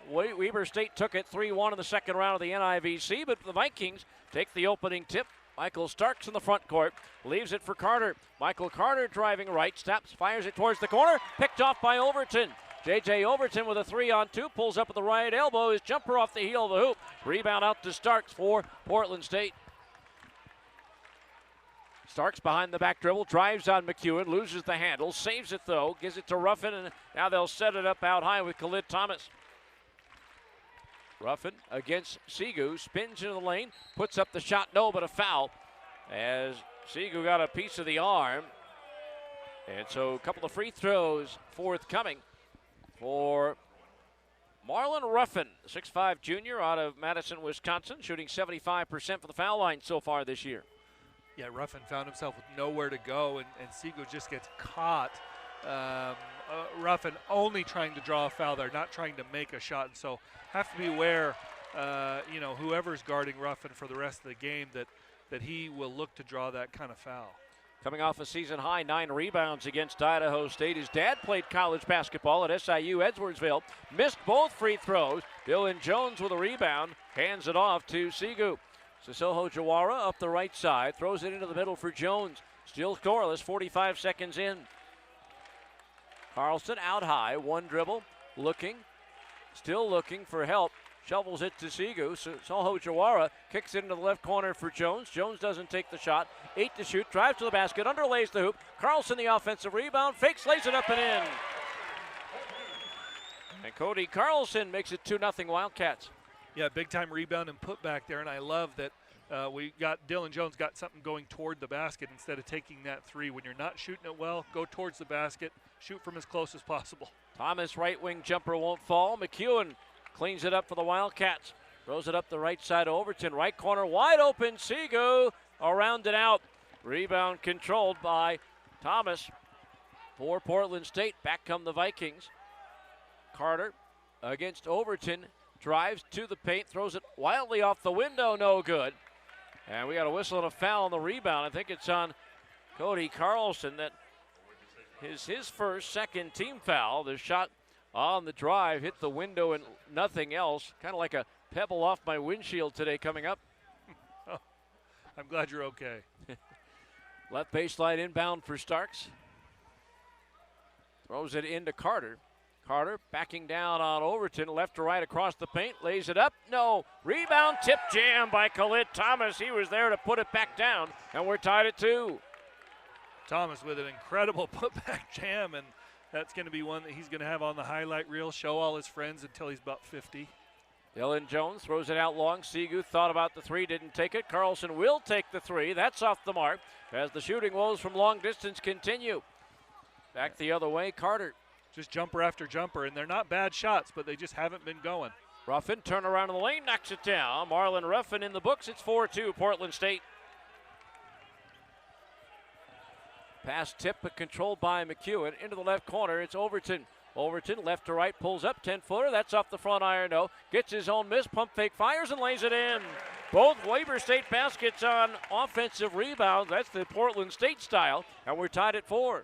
Weber State took it 3-1 in the second round of the NIVC, but the Vikings take the opening tip. Michael Starks in the front court, leaves it for Carter. Michael Carter driving right, steps, fires it towards the corner, picked off by Overton. J.J. Overton with a 3-on-2, pulls up at the right elbow, his jumper off the heel of the hoop. Rebound out to Starks for Portland State. Starks behind the back dribble, drives on McEwen, loses the handle, saves it though, gives it to Ruffin, and now they'll set it up out high with Khalid Thomas. Ruffin against Segu, spins into the lane, puts up the shot, no, but a foul, as Segu got a piece of the arm. And so a couple of free throws forthcoming for Marlon Ruffin, 6'5" junior out of Madison, Wisconsin, shooting 75% for the foul line so far this year. Yeah, Ruffin found himself with nowhere to go, and Segu just gets caught. Ruffin only trying to draw a foul there, not trying to make a shot, and so have to be aware, whoever's guarding Ruffin for the rest of the game, that he will look to draw that kind of foul. Coming off a season high 9 rebounds against Idaho State. His dad played college basketball at SIU Edwardsville, missed both free throws. Dylan Jones with a rebound, hands it off to Segu. Sissoko Jawara up the right side, throws it into the middle for Jones. Still scoreless, 45 seconds in. Carlson out high, one dribble, still looking for help. Shovels it to Segu. Sissoko Jawara kicks it into the left corner for Jones. Jones doesn't take the shot. 8 to shoot, drives to the basket, underlays the hoop. Carlson the offensive rebound, fakes, lays it up and in. And Cody Carlson makes it 2-0 Wildcats. Yeah, big time rebound and put back there, and I love that Dylan Jones got something going toward the basket instead of taking that three. When you're not shooting it well, go towards the basket, shoot from as close as possible. Thomas right wing jumper won't fall. McEwen cleans it up for the Wildcats. Throws it up the right side to Overton. Right corner wide open. Segu around and out. Rebound controlled by Thomas for Portland State. Back come the Vikings. Carter against Overton. Drives to the paint. Throws it wildly off the window. No good. And we got a whistle and a foul on the rebound. I think it's on Cody Carlson. That his first, second team foul. The shot on the drive hit the window and nothing else. Kind of like a pebble off my windshield today coming up. Oh, I'm glad you're okay. Left baseline inbound for Starks. Throws it into Carter. Carter backing down on Overton, left to right across the paint, lays it up. No, rebound, tip jam by Khalid Thomas. He was there to put it back down, and we're tied at 2. Thomas with an incredible putback jam, and that's going to be one that he's going to have on the highlight reel, show all his friends until he's about 50. Dylan Jones throws it out long. Segu thought about the three, didn't take it. Carlson will take the three. That's off the mark as the shooting woes from long distance continue. Back the other way, Carter. Just jumper after jumper, and they're not bad shots, but they just haven't been going. Ruffin, turn around in the lane, knocks it down. Marlon Ruffin in the books. It's 4-2 Portland State. Pass tip, but controlled by McEwen. Into the left corner, it's Overton. Overton, left to right, pulls up, 10-footer. That's off the front iron, no. Gets his own miss, pump fake, fires, and lays it in. Both Weber State baskets on offensive rebounds. That's the Portland State style, and we're tied at 4.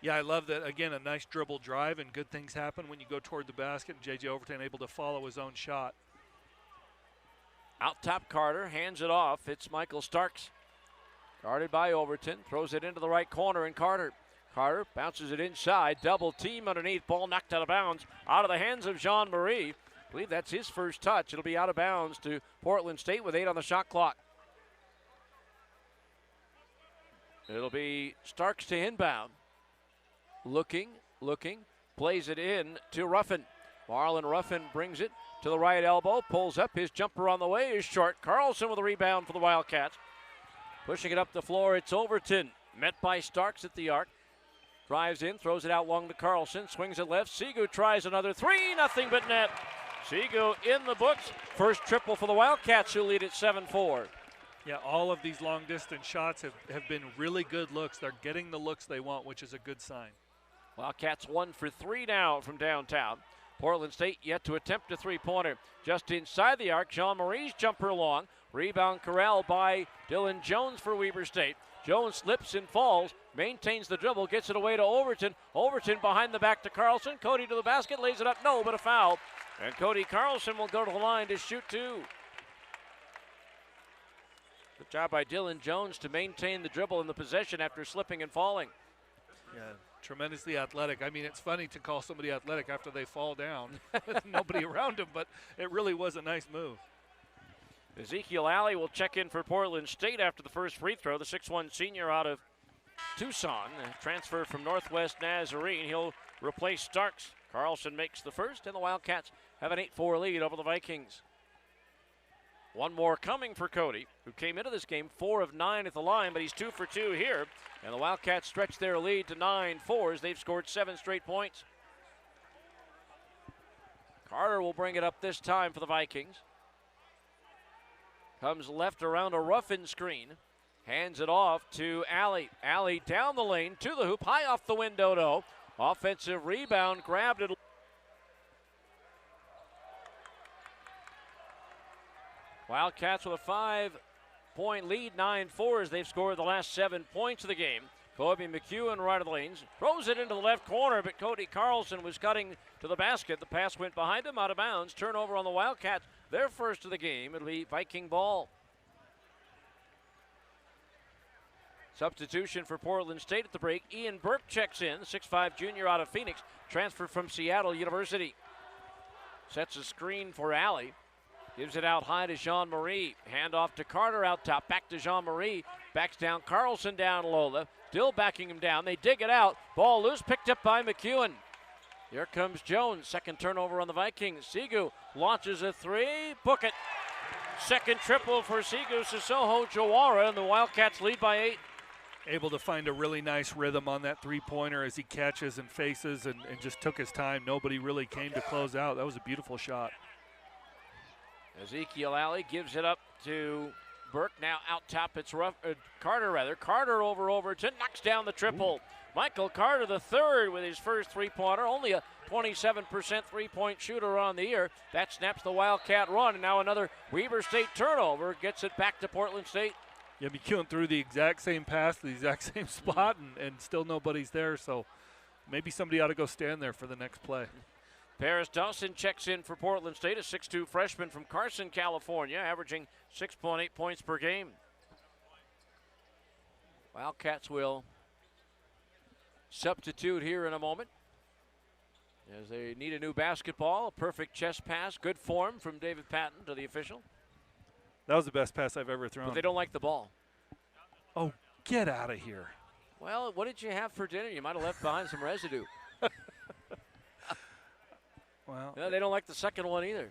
Yeah, I love that. Again, a nice dribble drive, and good things happen when you go toward the basket. And J.J. Overton able to follow his own shot. Out top Carter, hands it off. It's Michael Starks. Guarded by Overton, throws it into the right corner, and Carter. Carter bounces it inside, double team underneath, ball knocked out of bounds, out of the hands of Jean-Marie. I believe that's his first touch. It'll be out of bounds to Portland State with 8 on the shot clock. It'll be Starks to inbound. Looking, plays it in to Ruffin. Marlon Ruffin brings it to the right elbow, pulls up, his jumper on the way is short. Carlson with a rebound for the Wildcats. Pushing it up the floor, it's Overton. Met by Starks at the arc. Drives in, throws it out long to Carlson, swings it left. Segu tries another three, nothing but net. Segu in the books. First triple for the Wildcats, who lead at 7-4. Yeah, all of these long distance shots have been really good looks. They're getting the looks they want, which is a good sign. Wildcats 1 for 3 now from downtown. Portland State yet to attempt a three-pointer. Just inside the arc, Jean-Marie's jumper long. Rebound corralled by Dylan Jones for Weber State. Jones slips and falls, maintains the dribble, gets it away to Overton. Overton behind the back to Carlson. Cody to the basket, lays it up, no, but a foul. And Cody Carlson will go to the line to shoot 2. Good job by Dylan Jones to maintain the dribble and the possession after slipping and falling. Yeah, tremendously athletic. I mean, it's funny to call somebody athletic after they fall down with nobody around them, but it really was a nice move. Ezekiel Alley will check in for Portland State after the first free throw. The 6'1 senior out of Tucson, a transfer from Northwest Nazarene. He'll replace Starks. Carlson makes the first, and the Wildcats have an 8-4 lead over the Vikings. One more coming for Cody, who came into this game 4 of 9 at the line, but he's 2 for 2 here. And the Wildcats stretch their lead to 9-4 as they've scored 7 straight points. Carter will bring it up this time for the Vikings. Comes left around a rough-in screen. Hands it off to Alley. Alley down the lane to the hoop, high off the window, though. Offensive rebound, grabbed it. Wildcats with a 5-point lead, 9-4 as they've scored the last 7 points of the game. Kobe McEwen right of the lanes, throws it into the left corner, but Cody Carlson was cutting to the basket. The pass went behind him, out of bounds. Turnover on the Wildcats, their first of the game. It'll be Viking ball. Substitution for Portland State at the break. Ian Burke checks in, 6'5 junior out of Phoenix, transferred from Seattle University. Sets a screen for Alley. Gives it out high to Jean-Marie. Hand off to Carter out top. Back to Jean-Marie. Backs down Carlson down low. Still backing him down. They dig it out. Ball loose. Picked up by McEwen. Here comes Jones. Second turnover on the Vikings. Sigu launches a 3. Book it. Second triple for Sigu Sissoko Jawara, and the Wildcats lead by 8. Able to find a really nice rhythm on that three-pointer as he catches and faces and just took his time. Nobody really came to close out. That was a beautiful shot. Ezekiel Alley gives it up to Burke. Now out top, it's Carter rather. Carter over Overton, knocks down the triple. Ooh. Michael Carter the third with his first three-pointer. Only a 27% three-point shooter on the year. That snaps the Wildcat run, and now another Weber State turnover. Gets it back to Portland State. Yeah, McEwen threw the exact same pass, the exact same spot, and still nobody's there. So maybe somebody ought to go stand there for the next play. Paris Dawson checks in for Portland State, a 6'2 freshman from Carson, California, averaging 6.8 points per game. Wildcats will substitute here in a moment as they need a new basketball. A perfect chest pass, good form from David Patton to the official. That was the best pass I've ever thrown. But they don't like the ball. Oh, get out of here. Well, what did you have for dinner? You might have left behind some residue. Well, no, they don't like the second one either.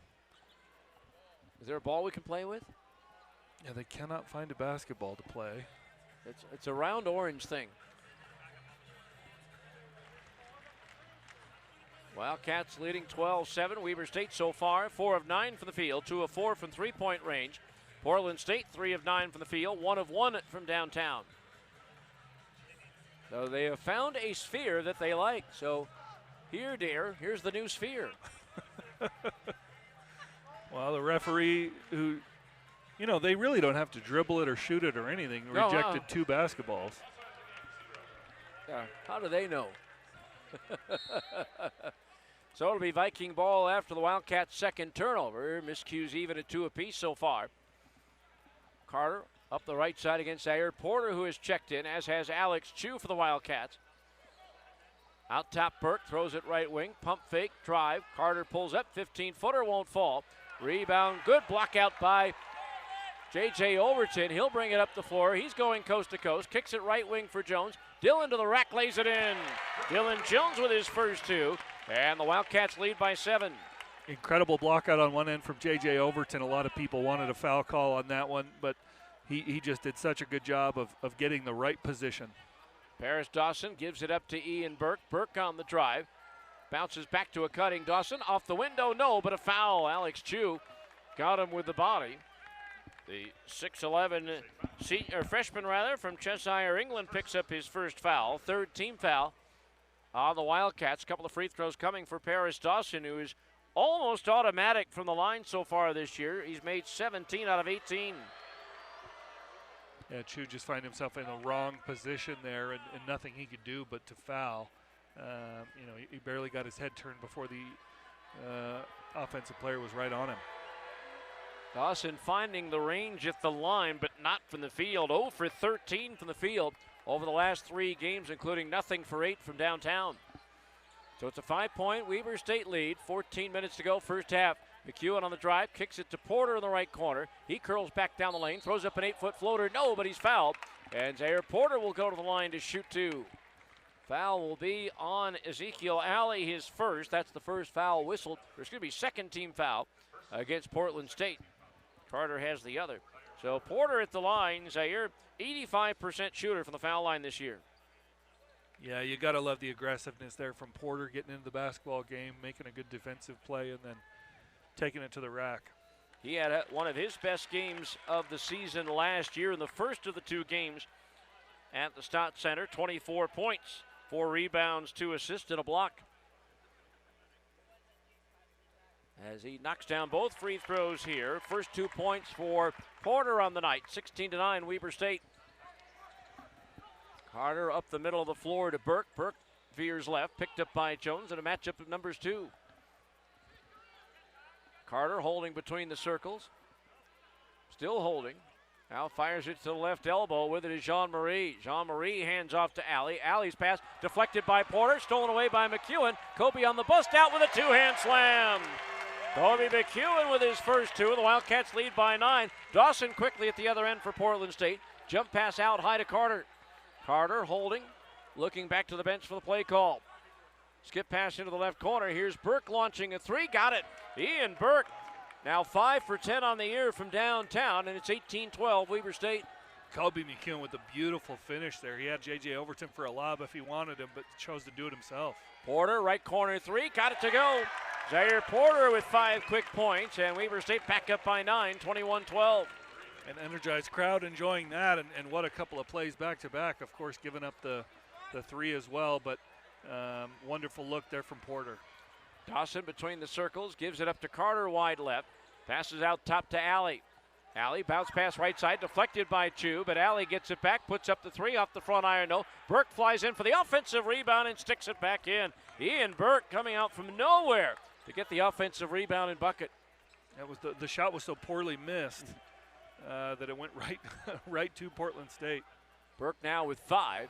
Is there a ball we can play with? Yeah, they cannot find a basketball to play. It's a round orange thing. Wildcats leading 12-7. Weber State so far 4 of 9 from the field, 2 of 4 from three-point range. Portland State 3 of 9 from the field, 1 of 1 from downtown. So they have found a sphere that they like. So here, dear, here's the new sphere. Well, the referee, who, you know, they really don't have to dribble it or shoot it or anything, rejected 2 basketballs. Yeah, how do they know? So it'll be Viking ball after the Wildcats' second turnover. Miscues even at 2 apiece so far. Carter up the right side against Ayer Porter, who has checked in, as has Alex Chu for the Wildcats. Out top, Burke throws it right wing. Pump fake, drive. Carter pulls up. 15-footer won't fall. Rebound, good block out by J.J. Overton. He'll bring it up the floor. He's going coast to coast. Kicks it right wing for Jones. Dillon to the rack, lays it in. Dylan Jones with his first 2. And the Wildcats lead by 7. Incredible block out on one end from J.J. Overton. A lot of people wanted a foul call on that one, but he just did such a good job of getting the right position. Paris Dawson gives it up to Ian Burke. Burke on the drive. Bounces back to a cutting Dawson. Off the window, no, but a foul. Alex Chu got him with the body. The 6'11 freshman from Cheshire, England picks up his first foul. 3rd team foul on the Wildcats. A couple of free throws coming for Paris Dawson, who is almost automatic from the line so far this year. He's made 17 out of 18. Yeah, Chu just find himself in the wrong position there, and nothing he could do but to foul. You know, he barely got his head turned before the offensive player was right on him. Dawson finding the range at the line, but not from the field. 0 for 13 from the field over the last 3 games, including nothing for 8 from downtown. So it's a 5-point Weber State lead. 14 minutes to go, first half. McEwen on the drive, kicks it to Porter in the right corner. He curls back down the lane, throws up an 8-foot floater. No, but he's fouled. And Zaire Porter will go to the line to shoot 2. Foul will be on Ezekiel Alley, his first. That's the first foul whistled. There's going to be second team foul against Portland State. Carter has the other. So Porter at the line, Zaire, 85% shooter from the foul line this year. Yeah, you got to love the aggressiveness there from Porter, getting into the basketball game, making a good defensive play, and then taking it to the rack. He had one of his best games of the season last year in the first of the 2 games at the Stott Center. 24 points, 4 rebounds, 2 assists, and a block. As he knocks down both free throws here. First 2 points for Porter on the night. 16-9 Weber State. Carter up the middle of the floor to Burke. Burke veers left, picked up by Jones, and a matchup of numbers 2. Carter holding between the circles. Still holding. Now fires it to the left elbow. With it is Jean-Marie. Jean-Marie hands off to Alley. Alley's pass deflected by Porter. Stolen away by McEwen. Kobe on the bust out with a 2-hand slam. Kobe McEwen with his first 2. The Wildcats lead by 9. Dawson quickly at the other end for Portland State. Jump pass out high to Carter. Carter holding. Looking back to the bench for the play call. Skip pass into the left corner. Here's Burke launching a 3. Got it. Ian Burke now 5 for 10 on the year from downtown, and it's 18-12 Weber State. Kobe McEwen with a beautiful finish there. He had J.J. Overton for a lob if he wanted him, but chose to do it himself. Porter, right corner 3. Got it to go. Zaire Porter with 5 quick points, and Weber State back up by 9, 21-12. An energized crowd enjoying that, and what a couple of plays back-to-back. Of course, giving up the 3 as well, but wonderful look there from Porter. Dawson between the circles, gives it up to Carter wide left. Passes out top to Alley. Alley, bounce pass right side, deflected by Chu, but Alley gets it back, puts up the 3 off the front iron. No, Burke flies in for the offensive rebound and sticks it back in. Ian Burke coming out from nowhere to get the offensive rebound and bucket. That was the shot was so poorly missed that it went right to Portland State. Burke now with 5.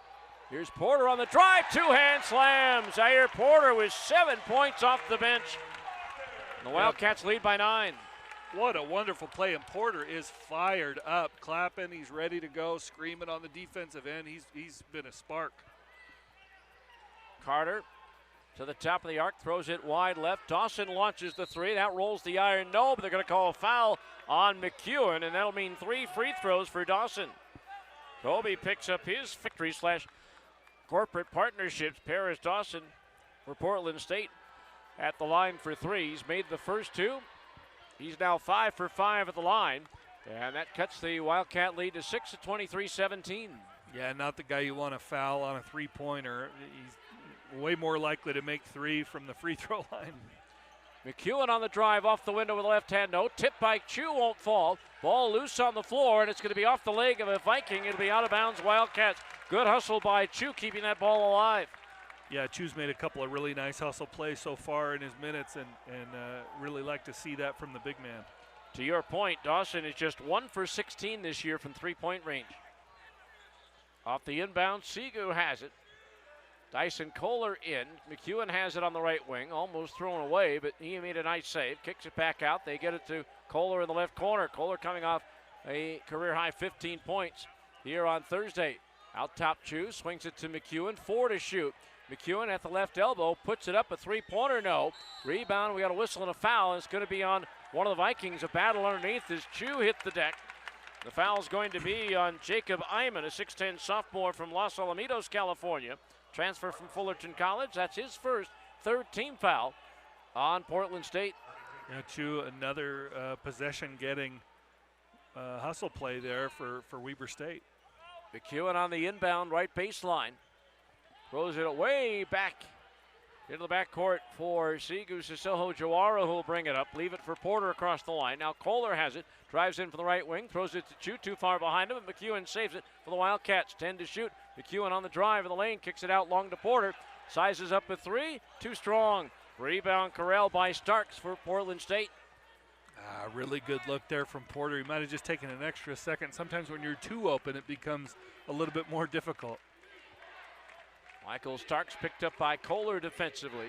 Here's Porter on the drive, 2-hand slam. Zaire Porter with 7 points off the bench. And the Wildcats lead by 9. What a wonderful play, and Porter is fired up, clapping. He's ready to go, screaming on the defensive end. He's been a spark. Carter to the top of the arc, throws it wide left. Dawson launches the 3. That rolls the iron. No, but they're going to call a foul on McEwen, and that'll mean 3 free throws for Dawson. Kobe picks up his victory/corporate partnerships. Paris Dawson for Portland State at the line for 3. He's made the first 2. He's now 5 for 5 at the line, and that cuts the Wildcat lead to 6 at 23-17. Yeah, not the guy you want to foul on a 3-pointer. He's way more likely to make 3 from the free throw line. McEwen on the drive off the window with a left hand. No, tip by Chu won't fall. Ball loose on the floor, and it's going to be off the leg of a Viking. It'll be out of bounds Wildcats. Good hustle by Chu, keeping that ball alive. Yeah, Chu's made a couple of really nice hustle plays so far in his minutes, and really like to see that from the big man. To your point, Dawson is just 1 for 16 this year from 3-point range. Off the inbound, Segu has it. Dyson Kohler in. McEwen has it on the right wing, almost thrown away, but he made a nice save. Kicks it back out. They get it to Kohler in the left corner. Kohler coming off a career-high 15 points here on Thursday. Out top, Chu swings it to McEwen. 4 to shoot. McEwen at the left elbow, puts it up, a 3-pointer, no. Rebound, we got a whistle and a foul, and it's going to be on one of the Vikings. A battle underneath as Chu hit the deck. The foul's going to be on Jacob Iman, a 6'10 sophomore from Los Alamitos, California. Transfer from Fullerton College. That's his first, 3rd team foul on Portland State. Yeah, Chu, another possession-getting hustle play there for Weber State. McEwen on the inbound right baseline. Throws it way back into the backcourt for Segu Sissoko Jawara, who will bring it up. Leave it for Porter across the line. Now Kohler has it. Drives in from the right wing. Throws it to Chu. Too far behind him. And McEwen saves it for the Wildcats. 10 to shoot. McEwen on the drive in the lane. Kicks it out long to Porter. Sizes up a 3. Too strong. Rebound corralled by Starks for Portland State. Really good look there from Porter. He might have just taken an extra second. Sometimes when you're too open, it becomes a little bit more difficult. Michael Starks picked up by Kohler defensively.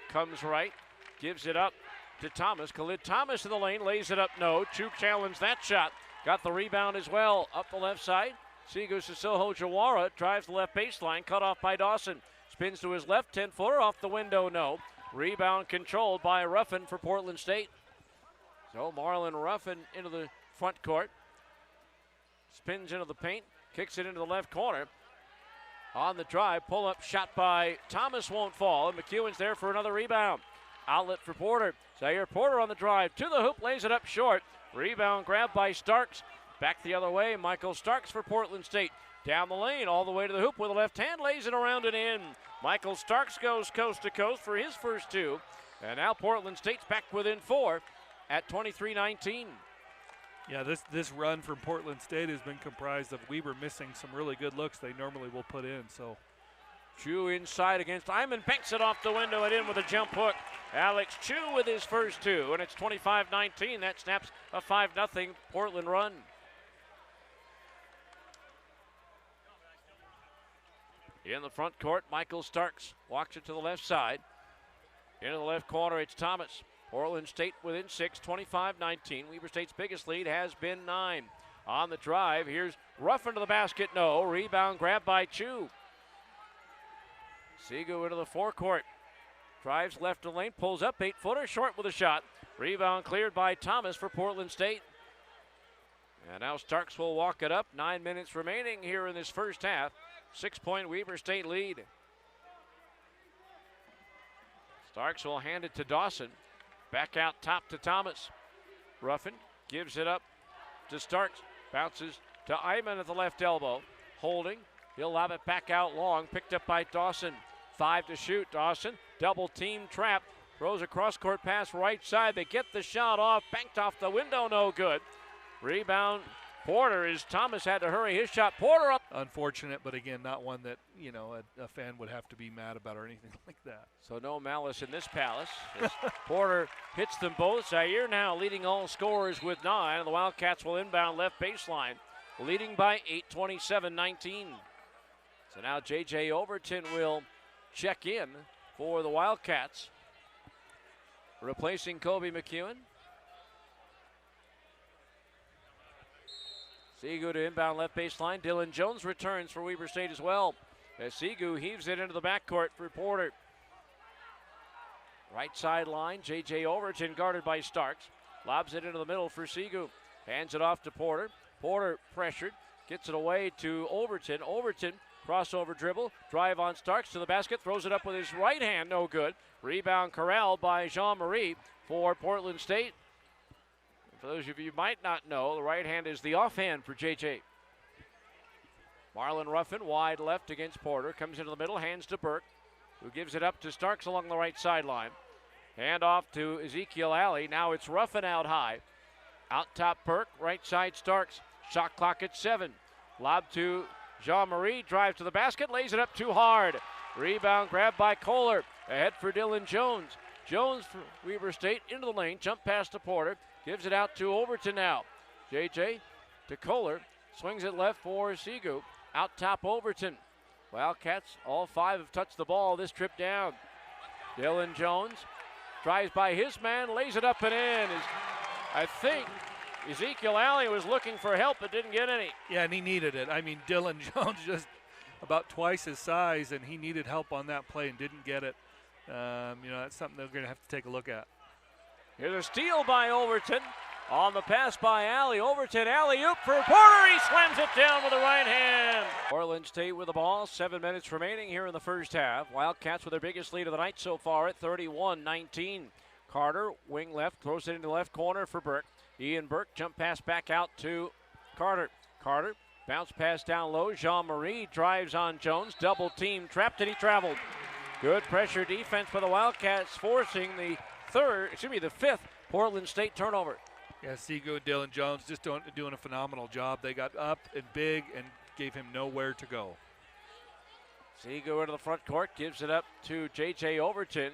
Comes right, gives it up to Thomas. Khalid Thomas in the lane, lays it up. No, Chu challenged that shot. Got the rebound as well. Up the left side. Sigu Sissoko Jawara drives the left baseline, cut off by Dawson. Spins to his left, 10-footer off the window, no. Rebound controlled by Ruffin for Portland State. So Marlon Ruffin into the front court. Spins into the paint, kicks it into the left corner. On the drive, pull-up shot by Thomas won't fall, and McEwen's there for another rebound. Outlet for Porter. Zaire Porter on the drive, to the hoop, lays it up short. Rebound grab by Starks. Back the other way, Michael Starks for Portland State. Down the lane, all the way to the hoop with a left hand, lays it around and in. Michael Starks goes coast to coast for his first two. And now Portland State's back within 4 at 23-19. Yeah, this run from Portland State has been comprised of Weber missing some really good looks they normally will put in. So Chu inside against Hyman, banks it off the window and in with a jump hook. Alex Chu with his first two, and it's 25-19. That snaps a 5-0 Portland run. In the front court, Michael Starks walks it to the left side. Into the left corner, it's Thomas. Portland State within 6, 25-19. Weber State's biggest lead has been 9. On the drive, here's Ruffin to the basket, no. Rebound grab by Chu. Sigu into the forecourt. Drives left of lane, pulls up, 8-footer, short with a shot. Rebound cleared by Thomas for Portland State. And now Starks will walk it up. 9 minutes remaining here in this first half. 6-point Weber State lead. Starks will hand it to Dawson. Back out top to Thomas. Ruffin gives it up to Starks. Bounces to Iman at the left elbow. Holding. He'll lob it back out long. Picked up by Dawson. 5 to shoot. Dawson, double team trap. Throws a cross-court pass right side. They get the shot off. Banked off the window, no good. Rebound Porter, as Thomas had to hurry his shot. Porter up. Unfortunate, but again, not one that, you know, a fan would have to be mad about or anything like that. So no malice in this palace. As Porter hits them both. Zaire now leading all scorers with 9. And the Wildcats will inbound left baseline, leading by 8, 27-19. So now J.J. Overton will check in for the Wildcats, replacing Kobe McEwen. Sigu to inbound left baseline. Dylan Jones returns for Weber State as well, as Sigu heaves it into the backcourt for Porter. Right sideline, J.J. Overton guarded by Starks. Lobs it into the middle for Sigu. Hands it off to Porter. Porter pressured, gets it away to Overton. Overton, crossover dribble, drive on Starks to the basket, throws it up with his right hand, no good. Rebound corralled by Jean-Marie for Portland State. For those of you who might not know, the right hand is the offhand for JJ. Marlon Ruffin wide left against Porter. Comes into the middle, hands to Burke, who gives it up to Starks along the right sideline. Hand off to Ezekiel Alley. Now it's Ruffin out high. Out top Burke, right side Starks. Shot clock at 7. Lob to Jean-Marie, drives to the basket, lays it up too hard. Rebound grabbed by Kohler. Ahead for Dylan Jones. Jones for Weber State into the lane, jump pass to Porter. Gives it out to Overton now. JJ to Kohler. Swings it left for Sigu. Out top Overton. Wildcats, all 5 have touched the ball this trip down. Dylan Jones drives by his man, lays it up and in. I think Ezekiel Alley was looking for help but didn't get any. Yeah, and he needed it. I mean, Dylan Jones just about twice his size, and he needed help on that play and didn't get it. You know, that's something they're going to have to take a look at. Here's a steal by Overton. On the pass by Alley. Overton, alley-oop for Porter. He slams it down with the right hand. Portland State with the ball. 7 minutes remaining here in the first half. Wildcats with their biggest lead of the night so far at 31-19. Carter, wing left, throws it into the left corner for Burke. Ian Burke, jump pass back out to Carter. Carter, bounce pass down low. Jean-Marie drives on Jones. Double team, trapped, and he traveled. Good pressure defense by the Wildcats, forcing the fifth Portland State turnover. Yeah, Sigu and Dylan Jones just doing a phenomenal job. They got up and big and gave him nowhere to go. Sigu into the front court, gives it up to J.J. Overton.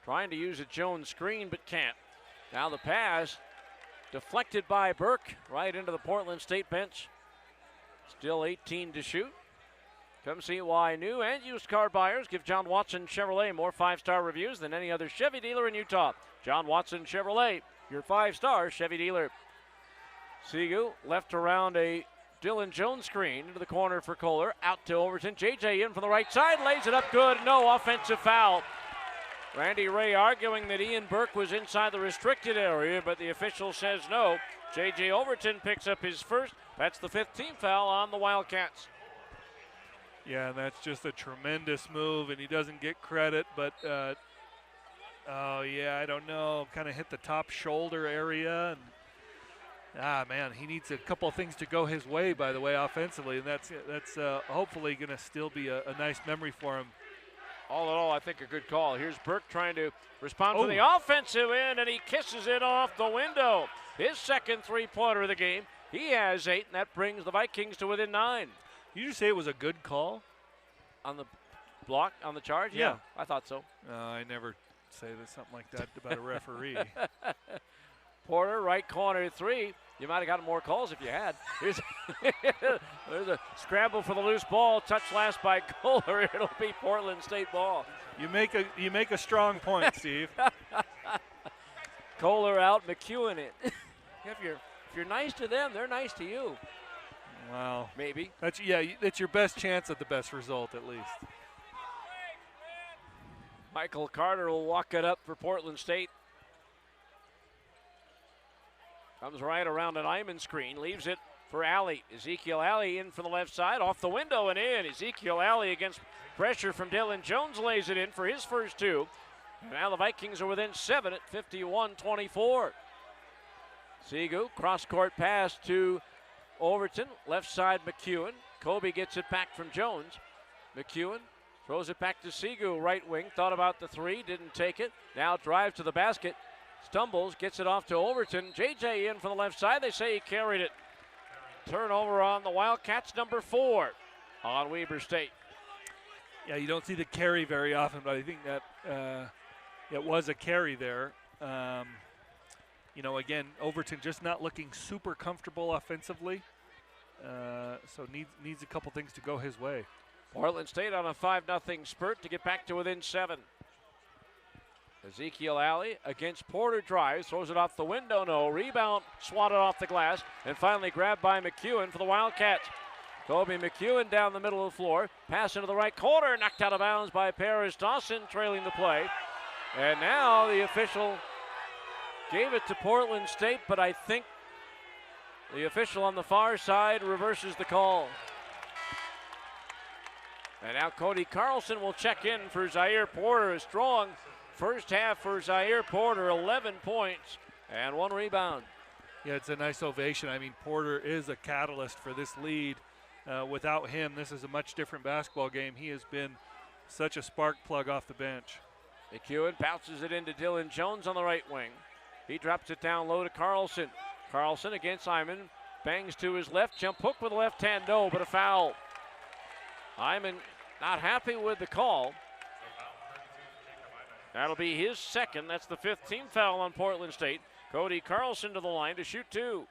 trying to use a Jones screen but can't. Now the pass deflected by Burke right into the Portland State bench. Still 18 to shoot. Come see why new and used car buyers give John Watson Chevrolet more 5-star reviews than any other Chevy dealer in Utah. John Watson Chevrolet, your 5-star Chevy dealer. Segu left around a Dylan Jones screen into the corner for Kohler. Out to Overton. JJ in from the right side. Lays it up good. No offensive foul. Randy Ray arguing that Ian Burke was inside the restricted area, but the official says no. JJ Overton picks up his first. That's the 5th team foul on the Wildcats. Yeah, and that's just a tremendous move, and he doesn't get credit, but oh yeah, I don't know, kind of hit the top shoulder area, and man, he needs a couple of things to go his way, by the way, offensively, and that's hopefully going to still be a nice memory for him. All in all, I think a good call. Here's Burke trying to respond to the offensive end, and he kisses it off the window. His second three-pointer of the game. He has 8, and that brings the Vikings to within 9. Did you say it was a good call? On the block, on the charge? Yeah, I thought so. I never say something like that about a referee. Porter, right corner 3. You might have gotten more calls if you had. There's a scramble for the loose ball. Touch last by Kohler. It'll be Portland State ball. You make a strong point, Steve. Kohler out, McEwen in. if you're nice to them, they're nice to you. Wow. Maybe. That's your best chance at the best result, at least. Michael Carter will walk it up for Portland State. Comes right around an Iman screen, leaves it for Alley. Ezekiel Alley in from the left side, off the window and in. Ezekiel Alley against pressure from Dylan Jones lays it in for his first 2. And now the Vikings are within 7 at 51-24. Segu, cross-court pass to Overton, left side McEwen. Kobe gets it back from Jones. McEwen throws it back to Segu, right wing. Thought about the 3, didn't take it. Now drives to the basket. Stumbles, gets it off to Overton. JJ in from the left side. They say he carried it. Turnover on the Wildcats, number 4 on Weber State. Yeah, you don't see the carry very often, but I think that it was a carry there. Again, Overton just not looking super comfortable offensively, so needs a couple things to go his way. Portland State on a 5-0 spurt to get back to within 7. Ezekiel Alley against Porter, drives, throws it off the window, no. Rebound, swatted off the glass, and finally grabbed by McEwen for the Wildcats. Kobe McEwen down the middle of the floor, pass into the right corner, knocked out of bounds by Paris Dawson, trailing the play. And now the official gave it to Portland State, but I think the official on the far side reverses the call. And now Cody Carlson will check in for Zaire Porter. A strong first half for Zaire Porter, 11 points and 1 rebound. Yeah, it's a nice ovation. I mean, Porter is a catalyst for this lead. Without him, this is a much different basketball game. He has been such a spark plug off the bench. McEwen bounces it into Dylan Jones on the right wing. He drops it down low to Carlson. Carlson against Iman, bangs to his left, jump hook with the left hand, no, but a foul. Iman not happy with the call. That'll be his second. That's the 5th team foul on Portland State. Cody Carlson to the line to shoot 2.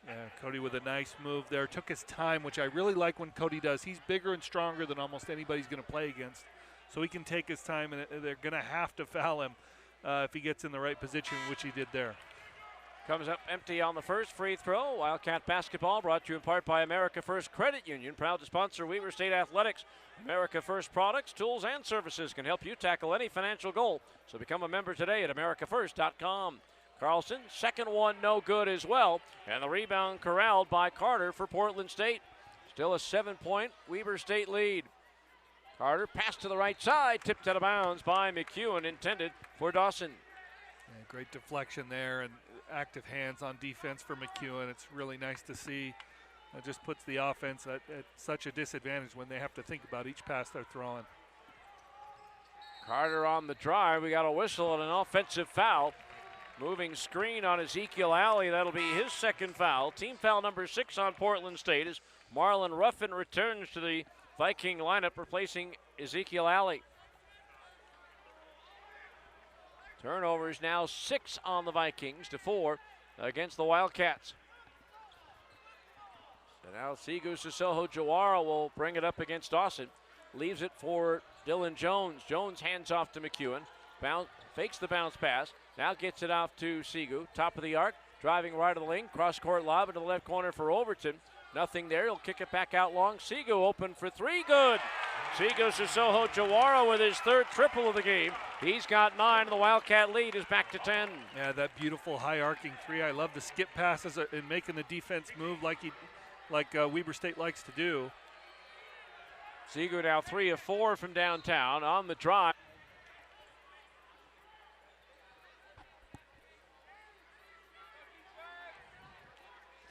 Yeah, Cody with a nice move there. Took his time, which I really like when Cody does. He's bigger and stronger than almost anybody's going to play against. So he can take his time, and they're going to have to foul him if he gets in the right position, which he did there. Comes up empty on the first free throw. Wildcat basketball brought to you in part by America First Credit Union, proud to sponsor Weber State Athletics. America First products, tools, and services can help you tackle any financial goal. So become a member today at americafirst.com. Carlson, second one, no good as well. And the rebound corralled by Carter for Portland State. Still a 7-point Weber State lead. Carter passed to the right side, tipped out of bounds by McEwen, intended for Dawson. Yeah, great deflection there and active hands on defense for McEwen. It's really nice to see. It just puts the offense at such a disadvantage when they have to think about each pass they're throwing. Carter on the drive. We got a whistle and an offensive foul. Moving screen on Ezekiel Alley. That'll be his second foul. Team foul number 6 on Portland State as Marlon Ruffin returns to the Viking lineup, replacing Ezekiel Alley. Turnovers now 6 on the Vikings to 4 against the Wildcats. So now Sigu Jawara will bring it up against Dawson. Leaves it for Dylan Jones. Jones hands off to McEwen. Fakes the bounce pass. Now gets it off to Sigu. Top of the arc. Driving right of the lane. Cross-court lob into the left corner for Overton. Nothing there. He'll kick it back out long. Sigu open for 3. Good. Sigu Jawara with his 3rd triple of the game. He's got 9, and the Wildcat lead is back to 10. Yeah, that beautiful high arcing 3. I love the skip passes and making the defense move like Weber State likes to do. Sigu now 3 of 4 from downtown on the drive.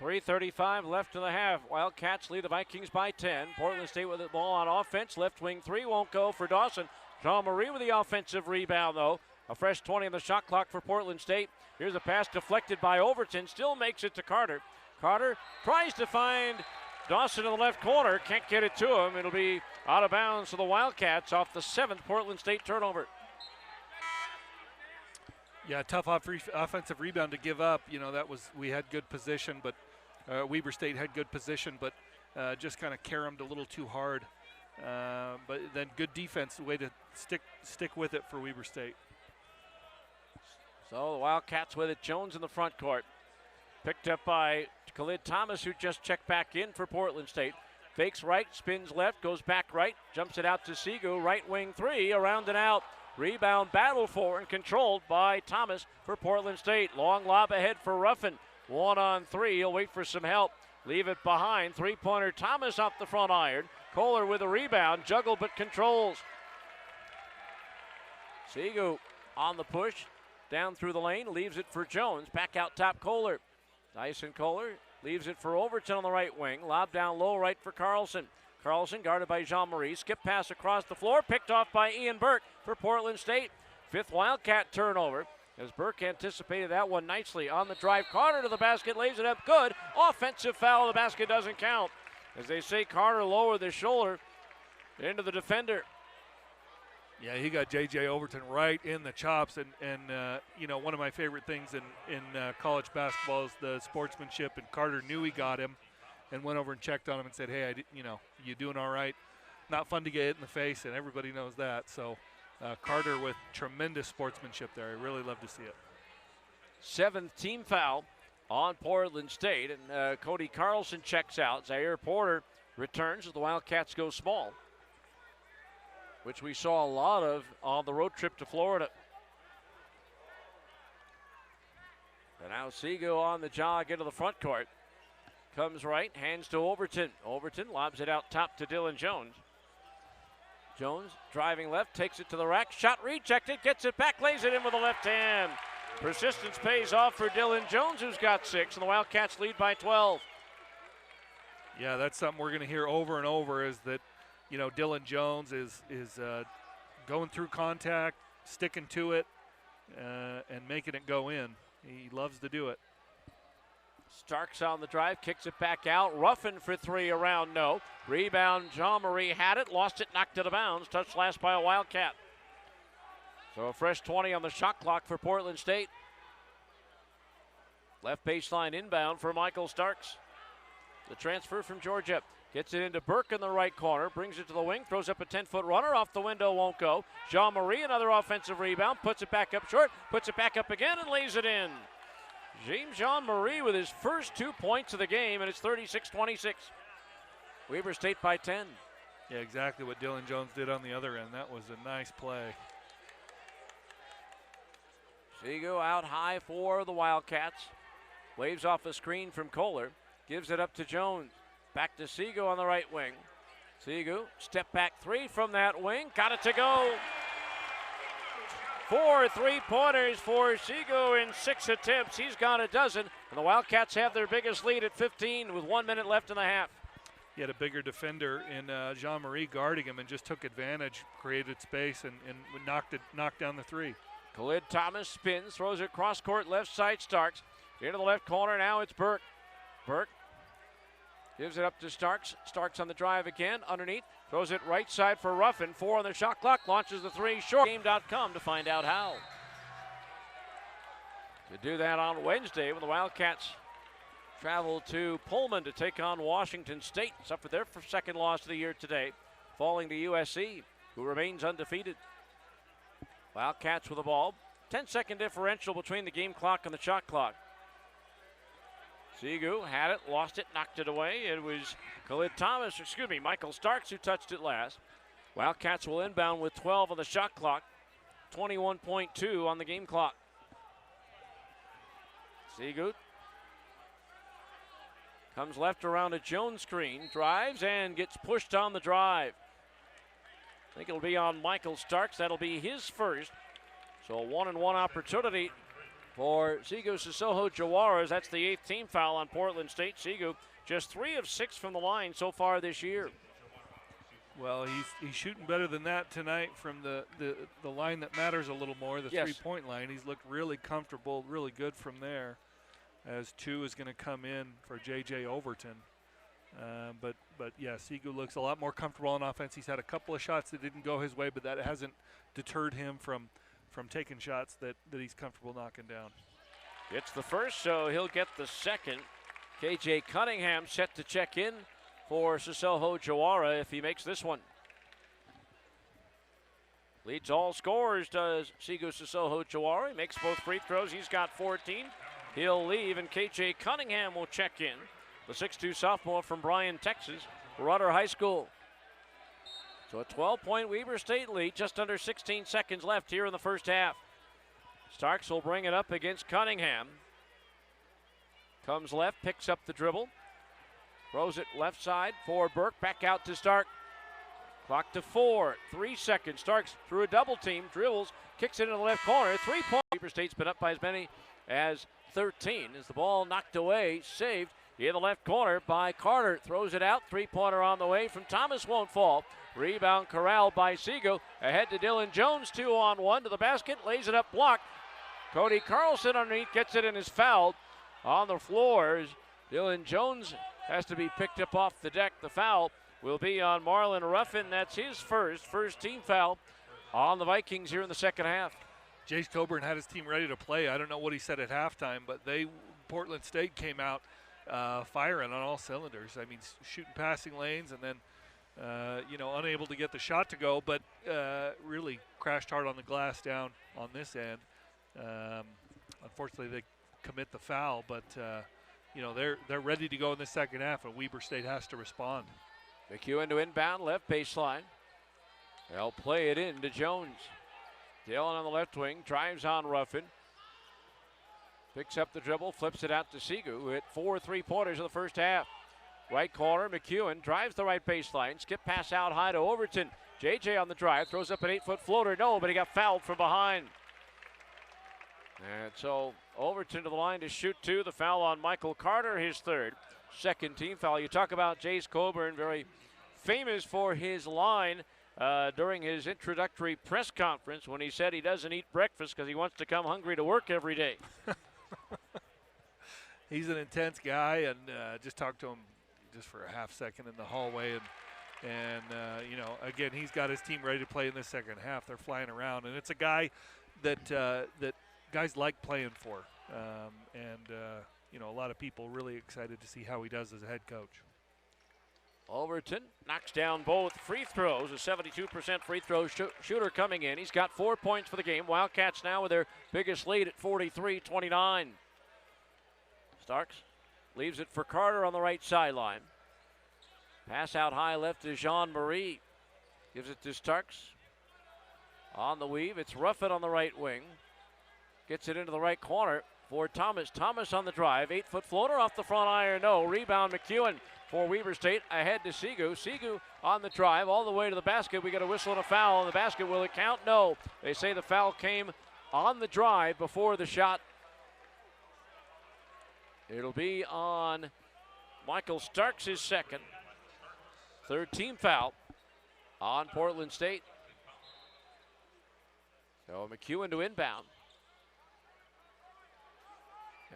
.335 left in the half. Wildcats lead the Vikings by 10. Portland State with the ball on offense. Left wing 3 won't go for Dawson. Jean-Marie with the offensive rebound, though. A fresh 20 on the shot clock for Portland State. Here's a pass deflected by Overton. Still makes it to Carter. Carter tries to find Dawson in the left corner. Can't get it to him. It'll be out of bounds for the Wildcats off the 7th Portland State turnover. Yeah, tough offensive rebound to give up. You know, we had good position, but Weber State had good position, but just kind of caromed a little too hard. But then good defense, way to stick with it for Weber State. So the Wildcats with it. Jones in the front court. Picked up by Khalid Thomas, who just checked back in for Portland State. Fakes right, spins left, goes back right, jumps it out to Sigu. Right wing 3, around and out. Rebound battle for and controlled by Thomas for Portland State. Long lob ahead for Ruffin. 1-on-3. He'll wait for some help. Leave it behind. 3-pointer Thomas off the front iron. Kohler with a rebound. Juggled but controls. Sigu on the push. Down through the lane. Leaves it for Jones. Back out top Kohler. Dyson Kohler leaves it for Overton on the right wing. Lob down low right for Carlson. Carlson guarded by Jean-Marie. Skip pass across the floor. Picked off by Ian Burke for Portland State. 5th Wildcat turnover. As Burke anticipated that one nicely on the drive. Carter to the basket. Lays it up good. Offensive foul. The basket doesn't count. As they say, Carter lowered the shoulder into the defender. Yeah, he got J.J. Overton right in the chops. And you know, one of my favorite things in college basketball is the sportsmanship. And Carter knew he got him and went over and checked on him and said, hey, you doing all right? Not fun to get hit in the face, and everybody knows that. So Carter with tremendous sportsmanship there. I really love to see it. 7th team foul on Portland State, and Cody Carlson checks out. Zaire Porter returns as the Wildcats go small, which we saw a lot of on the road trip to Florida. And now Sigu on the jog into the front court. Comes right, hands to Overton. Overton lobs it out top to Dylan Jones. Jones driving left, takes it to the rack. Shot rejected, gets it back, lays it in with the left hand. Persistence pays off for Dylan Jones, who's got 6, and the Wildcats lead by 12. Yeah, that's something we're going to hear over and over is that, you know, Dylan Jones is going through contact, sticking to it, and making it go in. He loves to do it. Starks on the drive, kicks it back out. Ruffin for 3 around, no. Rebound, Jean-Marie had it, lost it, knocked it out of bounds. Touched last by a Wildcat. So a fresh 20 on the shot clock for Portland State. Left baseline inbound for Michael Starks. The transfer from Georgia. Gets it into Burke in the right corner, brings it to the wing, throws up a 10-foot runner, off the window, won't go. Jean-Marie, another offensive rebound, puts it back up short, puts it back up again, and lays it in. James Jean-Marie with his first 2 points of the game, and it's 36-26. Weber State by 10. Yeah, exactly what Dylan Jones did on the other end. That was a nice play. Sigu out high for the Wildcats. Waves off a screen from Kohler. Gives it up to Jones. Back to Sigu on the right wing. Sigu, step back 3 from that wing. Got it to go. 4 3-pointers for Sigu in 6 attempts. He's got a dozen. And the Wildcats have their biggest lead at 15 with 1 minute left in the half. He had a bigger defender in Jean-Marie guarding him and just took advantage, created space, and knocked down the 3. Khalid Thomas spins, throws it cross court left side, Starks. Into the left corner, now it's Burke. Burke gives it up to Starks. Starks on the drive again, underneath. Throws it right side for Ruffin. 4 on the shot clock, launches the 3 short. Game.com to find out how. to do that on Wednesday when the Wildcats travel to Pullman to take on Washington State. Suffered their second loss of the year today, falling to USC, who remains undefeated. Wildcats with the ball. 10-second differential between the game clock and the shot clock. Sigu had it, lost it, knocked it away. It was Michael Starks who touched it last. Wildcats will inbound with 12 on the shot clock, 21.2 on the game clock. Sigu comes left around a Jones screen, drives and gets pushed on the drive. I think it'll be on Michael Starks. That'll be his first. So a 1-and-1 opportunity for Sigu Sissoko Jawaras. That's the 8th team foul on Portland State. Sigu just 3 of 6 from the line so far this year. Well, he's shooting better than that tonight from the line that matters a little more, the three-point line. He's looked really comfortable, really good from there, as 2 is going to come in for J.J. Overton. But yeah, Sigu looks a lot more comfortable on offense. He's had a couple of shots that didn't go his way, but that hasn't deterred him from taking shots that he's comfortable knocking down. It's the first, so he'll get the second. KJ Cunningham set to check in for Sissoko Jawara if he makes this one. Leads all scorers, does Sigu Sissoko Jawara. He makes both free throws. He's got 14. He'll leave, and KJ Cunningham will check in. The 6'2 sophomore from Bryan, Texas, Rudder High School. So a 12-point Weber State lead, just under 16 seconds left here in the first half. Starks will bring it up against Cunningham. Comes left, picks up the dribble. Throws it left side for Burke, back out to Stark. Clock to 4, 3 seconds. Starks through a double team, dribbles, kicks it into the left corner. 3-point. Weber State's been up by as many as 13 as the ball knocked away, saved in the left corner by Carter. Throws it out, 3-pointer on the way from Thomas, won't fall. Rebound corralled by Sigu. Ahead to Dylan Jones, 2-on-1 to the basket, lays it up, blocked. Cody Carlson underneath, gets it and is fouled on the floor. Dylan Jones has to be picked up off the deck. The foul will be on Marlon Ruffin. That's his first team foul on the Vikings here in the second half. Jace Coburn had his team ready to play. I don't know what he said at halftime, but Portland State came out firing on all cylinders. I mean, shooting passing lanes and then, unable to get the shot to go, but really crashed hard on the glass down on this end. Unfortunately, they commit the foul, but they're ready to go in the second half, and Weber State has to respond. McEwen to inbound, left baseline. They'll play it in to Jones. Dillon on the left wing, drives on Ruffin. Picks up the dribble, flips it out to Sigu, who hit 4 3-pointers in the first half. Right corner, McEwen drives the right baseline. Skip pass out high to Overton. JJ on the drive, throws up an 8-foot floater. No, but he got fouled from behind. And so Overton to the line to shoot 2. The foul on Michael Carter, his third. Second team foul. You talk about Jace Coburn, very famous for his line during his introductory press conference when he said he doesn't eat breakfast because he wants to come hungry to work every day. He's an intense guy, and just talked to him just for a half second in the hallway, and again, he's got his team ready to play in the second half. They're flying around, and it's a guy that guys like playing for, a lot of people really excited to see how he does as a head coach. Overton knocks down both free throws, a 72% free throw shooter coming in. He's got 4 points for the game. Wildcats now with their biggest lead at 43-29. Starks leaves it for Carter on the right sideline. Pass out high left to Jean-Marie. Gives it to Starks. On the weave, it's Ruffin on the right wing. Gets it into the right corner for Thomas. Thomas on the drive, 8-foot floater off the front iron, no. Rebound McEwen for Weber State, ahead to Sigu. Sigu on the drive, all the way to the basket. We got a whistle and a foul on the basket. Will it count? No. They say the foul came on the drive before the shot. It'll be on Michael Starks, his second. Third team foul on Portland State. So McEwen to inbound.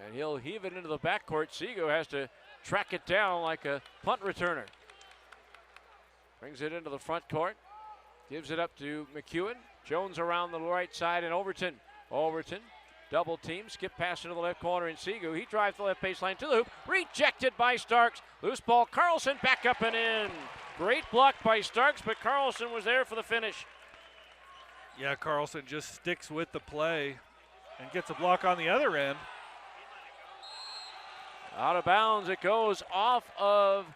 And he'll heave it into the backcourt. Sigu has to track it down like a punt returner. Brings it into the front court. Gives it up to McEwen. Jones around the right side and Overton. Overton Double team, skip pass into the left corner in Segu. He drives the left baseline to the hoop. Rejected by Starks. Loose ball, Carlson back up and in. Great block by Starks, but Carlson was there for the finish. Yeah, Carlson just sticks with the play and gets a block on the other end. Out of bounds, it goes off of,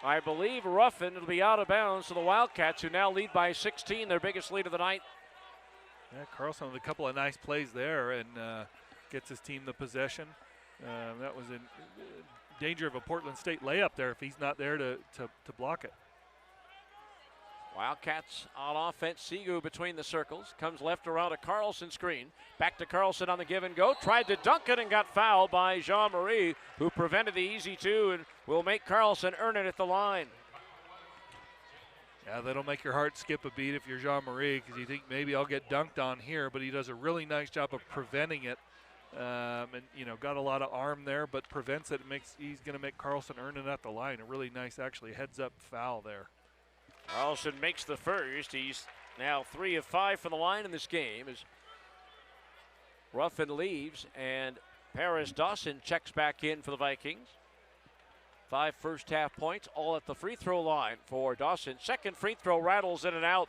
I believe, Ruffin. It'll be out of bounds to the Wildcats, who now lead by 16, their biggest lead of the night. Yeah, Carlson with a couple of nice plays there and gets his team the possession. That was in danger of a Portland State layup there if he's not there to block it. Wildcats on offense. Segu between the circles. Comes left around a Carlson screen. Back to Carlson on the give and go. Tried to dunk it and got fouled by Jean-Marie, who prevented the easy two and will make Carlson earn it at the line. Yeah, that'll make your heart skip a beat if you're Jean-Marie, because you think maybe I'll get dunked on here, but he does a really nice job of preventing it. And, you know, got a lot of arm there, but prevents it. He's going to make Carlson earn it at the line. A really nice, actually, heads-up foul there. Carlson makes the first. He's now 3 of 5 from the line in this game as Ruffin leaves and Paris Dawson checks back in for the Vikings. 5 first half points, all at the free throw line for Dawson. Second free throw rattles in and out.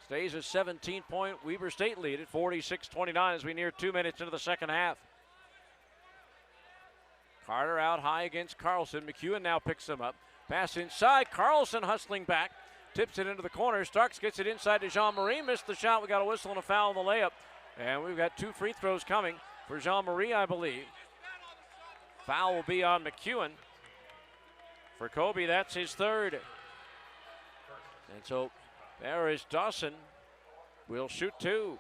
Stays a 17-point Weber State lead at 46-29 as we near 2 minutes into the second half. Carter out high against Carlson. McEwen now picks him up. Pass inside, Carlson hustling back. Tips it into the corner. Starks gets it inside to Jean-Marie. Missed the shot. We got a whistle and a foul on the layup. And we've got 2 free throws coming for Jean-Marie, I believe. Foul will be on McEwen. For Kobe, that's his third. And so Paris Dawson will shoot 2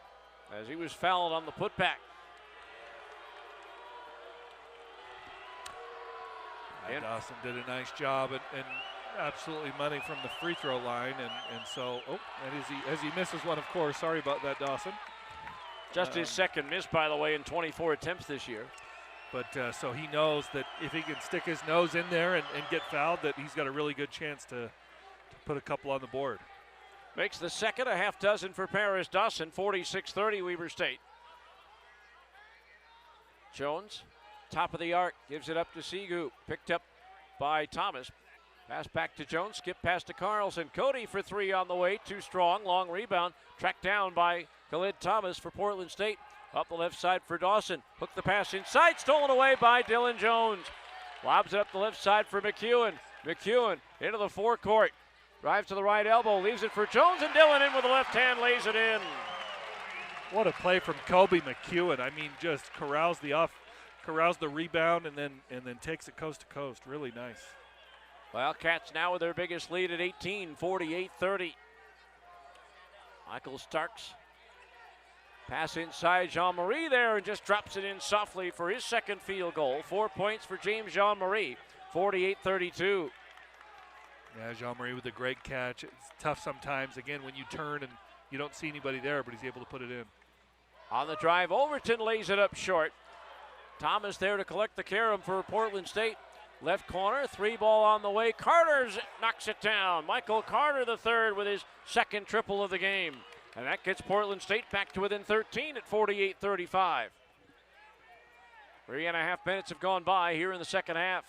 as he was fouled on the putback. And Dawson did a nice job and absolutely money from the free throw line. And so, and as he misses one, of course. Sorry about that, Dawson. Just his second miss, by the way, in 24 attempts this year. But so he knows that if he can stick his nose in there and get fouled, that he's got a really good chance to put a couple on the board. Makes the second, a half dozen for Paris Dawson, 46-30 Weber State. Jones, top of the arc, gives it up to Segu, picked up by Thomas. Pass back to Jones, skip pass to Carlson. Cody for 3 on the way, too strong, long rebound, tracked down by Khalid Thomas for Portland State. Up the left side for Dawson. Hook the pass inside, stolen away by Dylan Jones. Lobs it up the left side for McEwen. McEwen into the forecourt. Drives to the right elbow, leaves it for Jones, and Dylan in with the left hand, lays it in. What a play from Kobe McEwen. I mean, just corrals the rebound and then takes it coast to coast. Really nice. Wildcats now with their biggest lead at 18, 48-30. Michael Starks. Pass inside, Jean-Marie there, and just drops it in softly for his second field goal. 4 points for James Jean-Marie, 48-32. Yeah, Jean-Marie with a great catch. It's tough sometimes, again, when you turn and you don't see anybody there, but he's able to put it in. On the drive, Overton lays it up short. Thomas there to collect the carom for Portland State. Left corner, 3 ball on the way. Carter knocks it down. Michael Carter the third with his second triple of the game. And that gets Portland State back to within 13 at 48-35. 3.5 minutes have gone by here in the second half.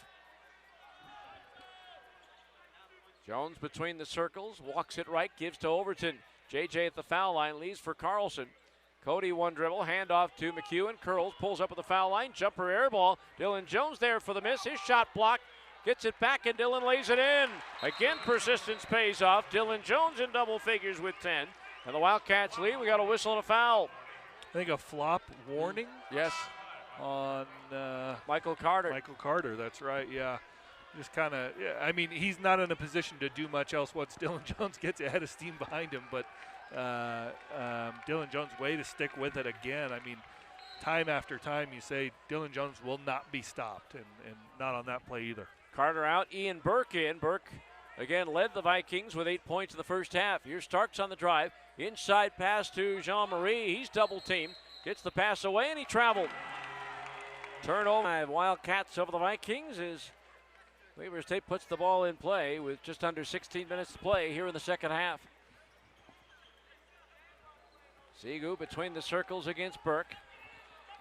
Jones between the circles, walks it right, gives to Overton. JJ at the foul line, leaves for Carlson. Cody one dribble, handoff to McEwen, curls, pulls up at the foul line, jumper air ball. Dylan Jones there for the miss, his shot blocked, gets it back and Dylan lays it in. Again, persistence pays off. Dylan Jones in double figures with 10. And the Wildcats lead. We got a whistle and a foul. I think a flop warning. Yes. On Michael Carter. Michael Carter, that's right, yeah. Just kind of, yeah, I mean, he's not in a position to do much else once Dylan Jones gets ahead of steam behind him, but Dylan Jones' way to stick with it again. I mean, time after time you say Dylan Jones will not be stopped, and not on that play either. Carter out, Ian Burke in. Burke again led the Vikings with 8 points in the first half. Here's Starks on the drive. Inside pass to Jean-Marie. He's double teamed. Gets the pass away and he traveled. Turnover. Wildcats over the Vikings as Weber State puts the ball in play with just under 16 minutes to play here in the second half. Segu between the circles against Burke.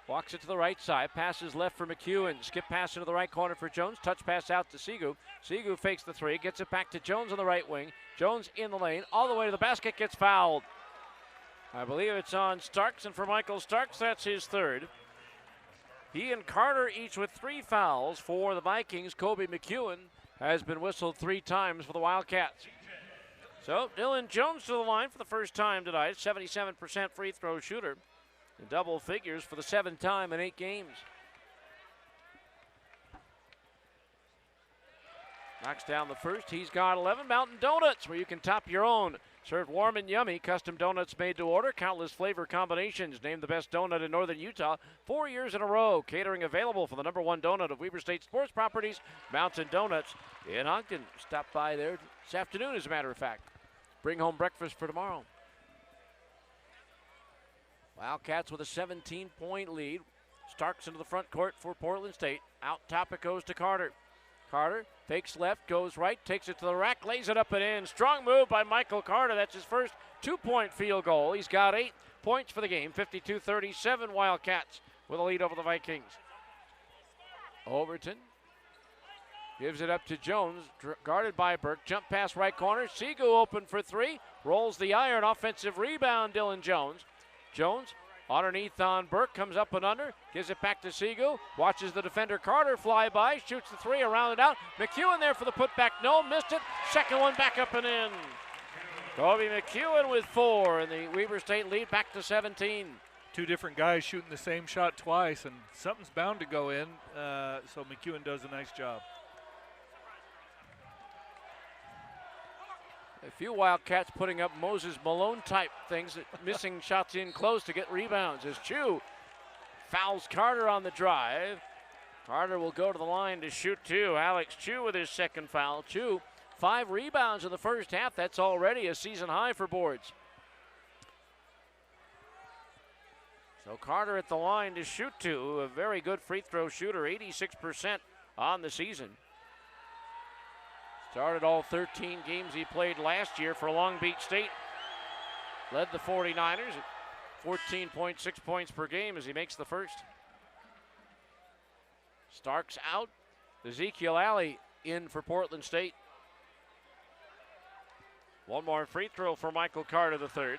Walks it to the right side. Passes left for McEwen. Skip pass into the right corner for Jones. Touch pass out to Sigu. Sigu fakes the three. Gets it back to Jones on the right wing. Jones in the lane. All the way to the basket. Gets fouled. I believe it's on Starks. And for Michael Starks, that's his third. He and Carter each with 3 fouls for the Vikings. Kobe McEwen has been whistled 3 times for the Wildcats. So Dylan Jones to the line for the first time tonight. 77% free throw shooter. In double figures for the 7th time in 8 games. Knocks down the first. He's got 11 Mountain Donuts, where you can top your own. Served warm and yummy. Custom donuts made to order. Countless flavor combinations. Named the best donut in northern Utah 4 years in a row. Catering available for the #1 donut of Weber State Sports Properties, Mountain Donuts in Ogden. Stop by there this afternoon, as a matter of fact. Bring home breakfast for tomorrow. Wildcats with a 17-point lead. Starks into the front court for Portland State. Out top it goes to Carter. Carter fakes left, goes right, takes it to the rack, lays it up and in. Strong move by Michael Carter. That's his first 2-point field goal. He's got 8 points for the game. 52-37 Wildcats with a lead over the Vikings. Overton gives it up to Jones, guarded by Burke. Jump pass right corner. Sigu open for 3. Rolls the iron. Offensive rebound, Dylan Jones. Jones underneath on Burke, comes up and under, gives it back to Sigu, watches the defender Carter fly by, shoots the 3, around and out. McEwen there for the putback, no, missed it. Second one back up and in. Kobe McEwen with 4, and the Weber State lead back to 17. 2 different guys shooting the same shot twice, and something's bound to go in, so McEwen does a nice job. A few Wildcats putting up Moses Malone type things, missing shots in close to get rebounds as Chu fouls Carter on the drive. Carter will go to the line to shoot 2. Alex Chu with his second foul. Chu, 5 rebounds in the first half. That's already a season high for boards. So Carter at the line to shoot 2. A very good free throw shooter, 86% on the season. Started all 13 games he played last year for Long Beach State. Led the 49ers at 14.6 points per game as he makes the first. Starks out. Ezekiel Alley in for Portland State. One more free throw for Michael Carter III.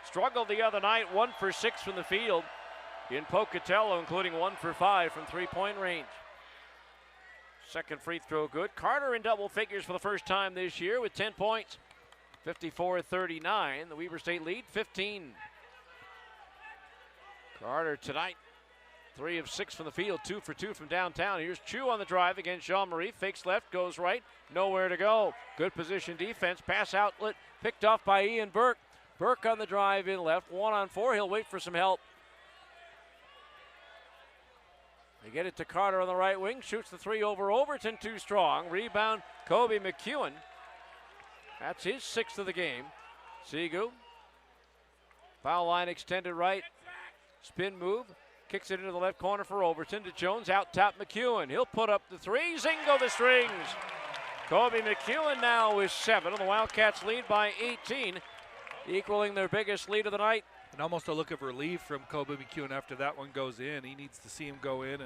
Struggled the other night, 1 for 6 from the field in Pocatello, including 1 for 5 from 3-point range. Second free throw good. Carter in double figures for the first time this year with 10 points. 54-39. The Weber State lead, 15. Carter tonight, 3 of 6 from the field, 2 for 2 from downtown. Here's Chu on the drive against Jean-Marie. Fakes left, goes right, nowhere to go. Good position defense. Pass outlet picked off by Ian Burke. Burke on the drive in left, 1-on-4. He'll wait for some help. They get it to Carter on the right wing. Shoots the 3 over Overton, too strong. Rebound, Kobe McEwen. That's his 6th of the game. Sigu. Foul line extended right. Spin move. Kicks it into the left corner for Overton to Jones. Out top McEwen. He'll put up the 3. Zingo the strings. Kobe McEwen now with 7. And the Wildcats lead by 18, equaling their biggest lead of the night. And almost a look of relief from Kobe McEwen after that one goes in. He needs to see him go in,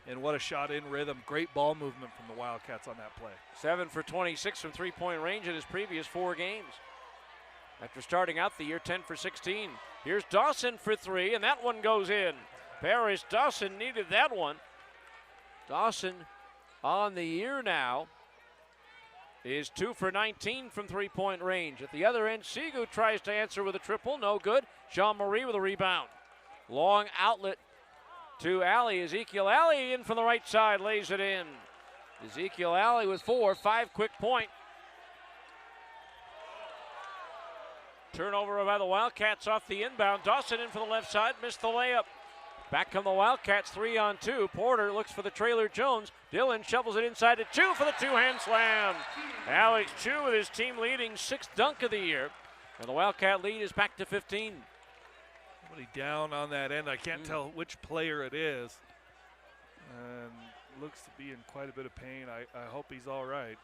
and what a shot in rhythm. Great ball movement from the Wildcats on that play. 7 for 26 from 3-point range in his previous 4 games. After starting out the year 10 for 16. Here's Dawson for 3, and that one goes in. Paris Dawson needed that one. Dawson on the year now is 2 for 19 from 3-point range. At the other end, Sigu tries to answer with a triple, no good. Jean-Marie with a rebound. Long outlet to Alley. Ezekiel Alley in from the right side, lays it in. Ezekiel Alley with 4, 5 quick point. Turnover by the Wildcats off the inbound. Dawson in for the left side, missed the layup. Back come the Wildcats, 3-on-2. Porter looks for the trailer Jones. Dylan shovels it inside to Chu for the 2-hand slam. Alex Chu with his team leading 6th dunk of the year. And the Wildcat lead is back to 15. Somebody down on that end. I can't tell which player it is. And looks to be in quite a bit of pain. I hope he's all right.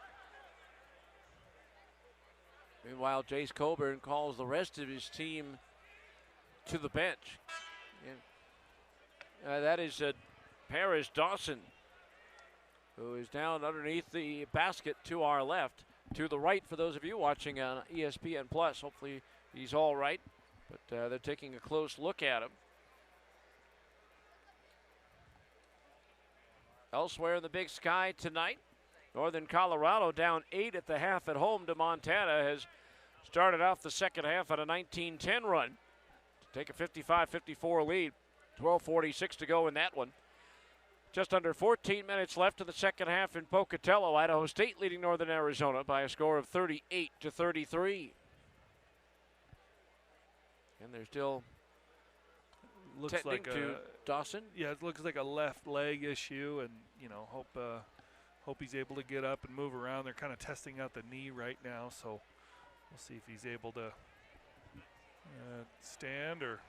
Meanwhile, Jace Coburn calls the rest of his team to the bench. That is Paris Dawson, who is down underneath the basket to our left. To the right for those of you watching on ESPN Plus. Hopefully he's all right, but they're taking a close look at him. Elsewhere in the Big Sky tonight, Northern Colorado down 8 at the half at home to Montana has started off the second half on a 19-10 run to take a 55-54 lead. 12:46 to go in that one. Just under 14 minutes left in the second half in Pocatello. Idaho State leading Northern Arizona by a score of 38-33. And they're still looks like to Dawson. Yeah, it looks like a left leg issue, and hope he's able to get up and move around. They're kind of testing out the knee right now, so we'll see if he's able to stand, or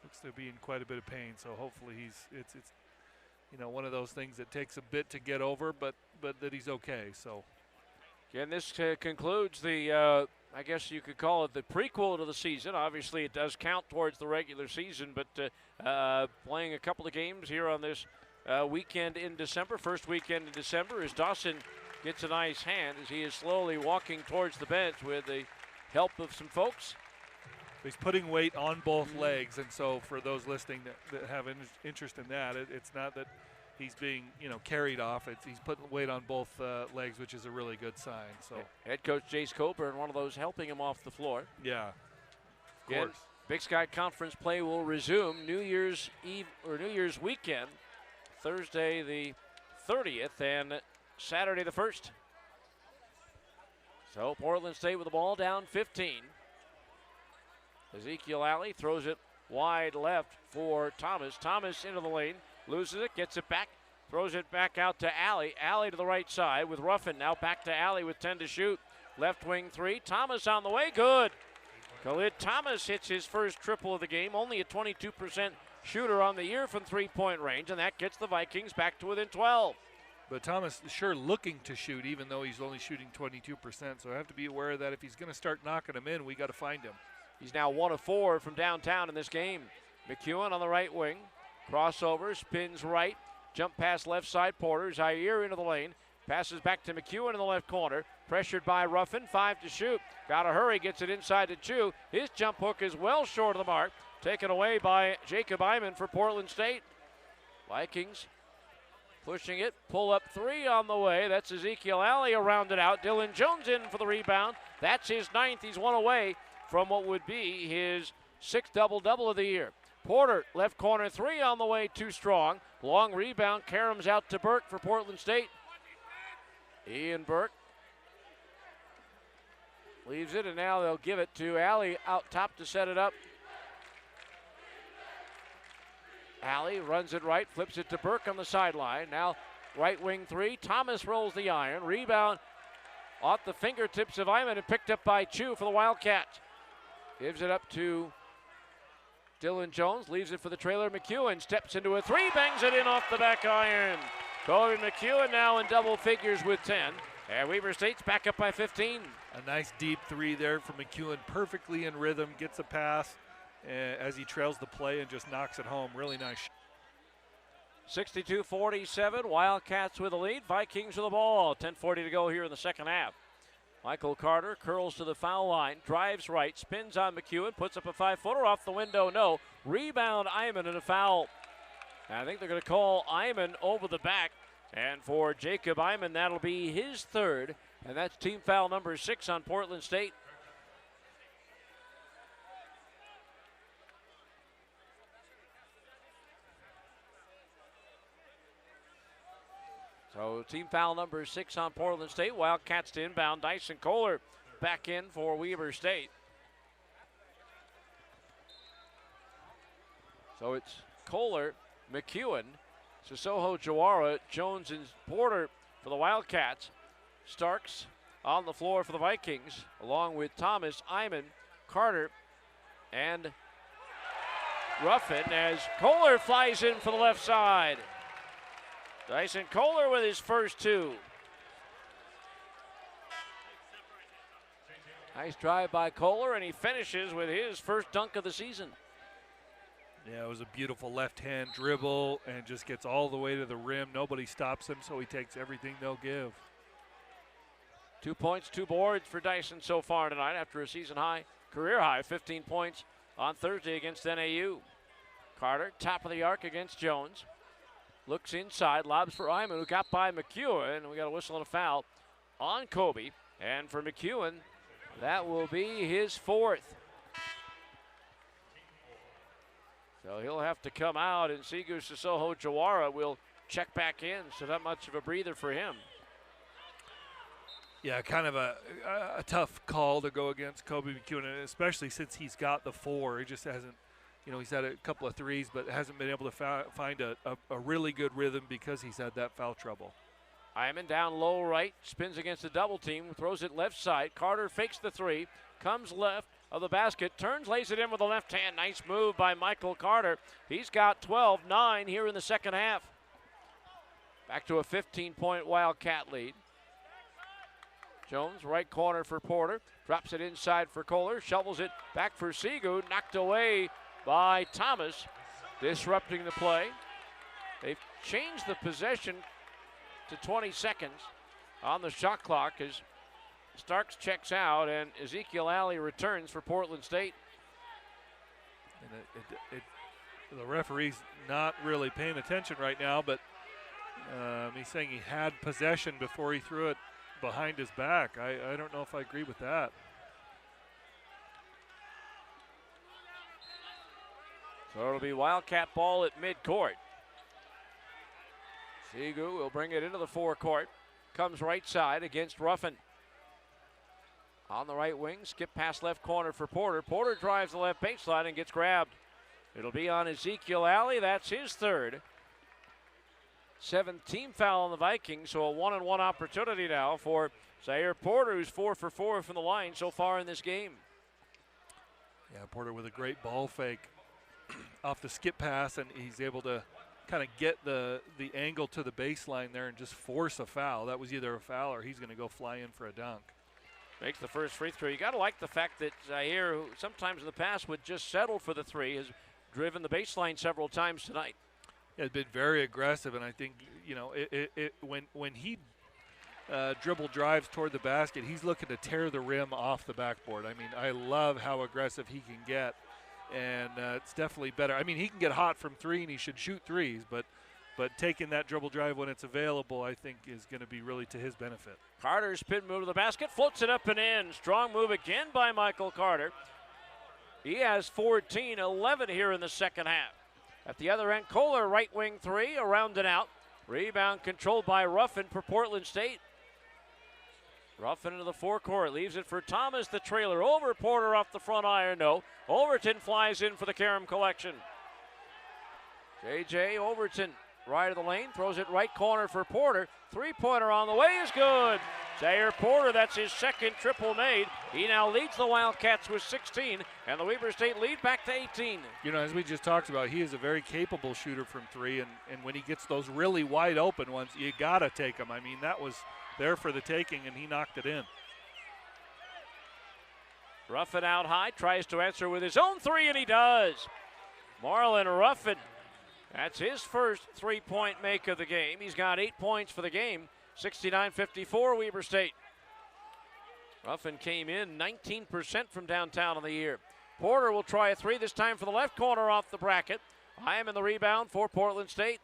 looks to be in quite a bit of pain. So hopefully it's one of those things that takes a bit to get over, but that he's okay. So again, this concludes the I guess you could call it the prequel to the season. Obviously, it does count towards the regular season, but playing a couple of games here on this weekend in December, first weekend in December, as Dawson gets a nice hand as he is slowly walking towards the bench with the help of some folks. He's putting weight on both legs, and so for those listening that have interest in that, it's not that he's being carried off. He's putting weight on both legs, which is a really good sign. So head coach Jace Coburn, one of those helping him off the floor. Yeah, of course. Big Sky Conference play will resume New Year's Eve or New Year's weekend, Thursday the 30th and Saturday the 1st. So Portland State with the ball down 15. Ezekiel Alley throws it wide left for Thomas. Thomas into the lane, loses it, gets it back, throws it back out to Alley. Alley to the right side with Ruffin. Now back to Alley with 10 to shoot. Left wing three. Thomas on the way. Good. Khalid Thomas hits his first triple of the game. Only a 22% shooter on the year from three-point range, and that gets the Vikings back to within 12. But Thomas is sure looking to shoot, even though he's only shooting 22%. So I have to be aware that if he's going to start knocking them in, we got to find him. He's now 1 of 4 from downtown in this game. McEwen on the right wing. Crossover, spins right. Jump pass left side. Porter. Zaire into the lane. Passes back to McEwen in the left corner. Pressured by Ruffin. 5 to shoot. Got to hurry. Gets it inside to Chu. His jump hook is well short of the mark. Taken away by Jacob Iman for Portland State. Vikings pushing it. Pull up three on the way. That's Ezekiel Alley around it out. Dylan Jones in for the rebound. That's his 9th. He's 1 away from what would be his 6th double-double of the year. Porter, left corner three on the way, too strong. Long rebound, caroms out to Burke for Portland State. Ian Burke leaves it, and now they'll give it to Alley out top to set it up. Alley runs it right, flips it to Burke on the sideline. Now right wing three, Thomas rolls the iron. Rebound off the fingertips of Iman and picked up by Chu for the Wildcats. Gives it up to Dylan Jones, leaves it for the trailer. McEwen steps into a three, bangs it in off the back iron. Colby McEwen now in double figures with 10. And Weber State's back up by 15. A nice deep three there from McEwen, perfectly in rhythm, gets a pass as he trails the play and just knocks it home. Really nice. 62-47, Wildcats with the lead. Vikings with the ball. 10:40 to go here in the second half. Michael Carter curls to the foul line, drives right, spins on McEwen, puts up a 5-footer off the window, no. Rebound Iman and a foul. And I think they're going to call Iman over the back. And for Jacob Iman, that'll be his 3rd. And that's team foul number 6 on Portland State. So team foul number 6 on Portland State. Wildcats to inbound. Dyson Kohler back in for Weber State. So it's Kohler, McEwen, Sissoko Jawara, Jones, and Porter for the Wildcats. Starks on the floor for the Vikings, along with Thomas, Iman, Carter, and Ruffin as Kohler flies in for the left side. Dyson Kohler with his first 2. Nice drive by Kohler, and he finishes with his first dunk of the season. Yeah, it was a beautiful left-hand dribble and just gets all the way to the rim. Nobody stops him, so he takes everything they'll give. 2 points, 2 boards for Dyson so far tonight after a season high, career high, 15 points on Thursday against NAU. Carter, top of the arc against Jones. Looks inside, lobs for Iman, who got by McEwen, and we got a whistle and a foul on Kobe. And for McEwen, that will be his 4th. So he'll have to come out, and Sigu Sissoko Jawara will check back in, so not much of a breather for him. Yeah, kind of a tough call to go against Kobe McEwen, especially since he's got the 4. He just hasn't, he's had a couple of threes, but hasn't been able to find a really good rhythm because he's had that foul trouble. Iman down low right, spins against the double team, throws it left side. Carter fakes the 3, comes left of the basket, turns, lays it in with the left hand. Nice move by Michael Carter. He's got 12-9 here in the second half. Back to a 15-point Wildcat lead. Jones, right corner for Porter, drops it inside for Kohler, shovels it back for Sigu, knocked away by Thomas, disrupting the play. They've changed the possession to 20 seconds on the shot clock as Starks checks out and Ezekiel Alley returns for Portland State. And the referee's not really paying attention right now, but he's saying he had possession before he threw it behind his back. I don't know if I agree with that. So it'll be Wildcat ball at midcourt. Sigu will bring it into the forecourt. Comes right side against Ruffin. On the right wing, skip past left corner for Porter. Porter drives the left baseline and gets grabbed. It'll be on Ezekiel Alley. That's his 3rd. 7th foul on the Vikings, so a 1-on-1 opportunity now for Zaire Porter, who's 4 for 4 from the line so far in this game. Yeah, Porter with a great ball fake off the skip pass, and he's able to kind of get the angle to the baseline there and just force a foul. That was either a foul or he's going to go fly in for a dunk. Makes the first free throw. You got to like the fact that Zaire, who sometimes in the past would just settle for the 3, has driven the baseline several times tonight. Has been very aggressive, and I think when he dribble drives toward the basket, he's looking to tear the rim off the backboard. I mean, I love how aggressive he can get, and it's definitely better. I mean, he can get hot from 3, and he should shoot 3s, but taking that dribble drive when it's available, I think, is going to be really to his benefit. Carter's spin move to the basket, floats it up and in. Strong move again by Michael Carter. He has 14, 11 here in the second half. At the other end, Kohler, right wing 3, around and out. Rebound controlled by Ruffin for Portland State. Ruffin into the forecourt, leaves it for Thomas, the trailer over. Porter off the front iron, no. Overton flies in for the Karam collection. J.J. Overton, right of the lane, throws it right corner for Porter. 3-pointer on the way is good. Zaire Porter, that's his 2nd triple made. He now leads the Wildcats with 16, and the Weber State lead back to 18. As we just talked about, he is a very capable shooter from 3, and when he gets those really wide open ones, you got to take them. I mean, that was there for the taking, and he knocked it in. Ruffin out high, tries to answer with his own 3, and he does. Marlon Ruffin, that's his first 3-point make of the game. He's got 8 points for the game. 69-54 Weber State. Ruffin came in 19% from downtown on the year. Porter will try a 3, this time for the left corner off the bracket. Hyman the rebound for Portland State.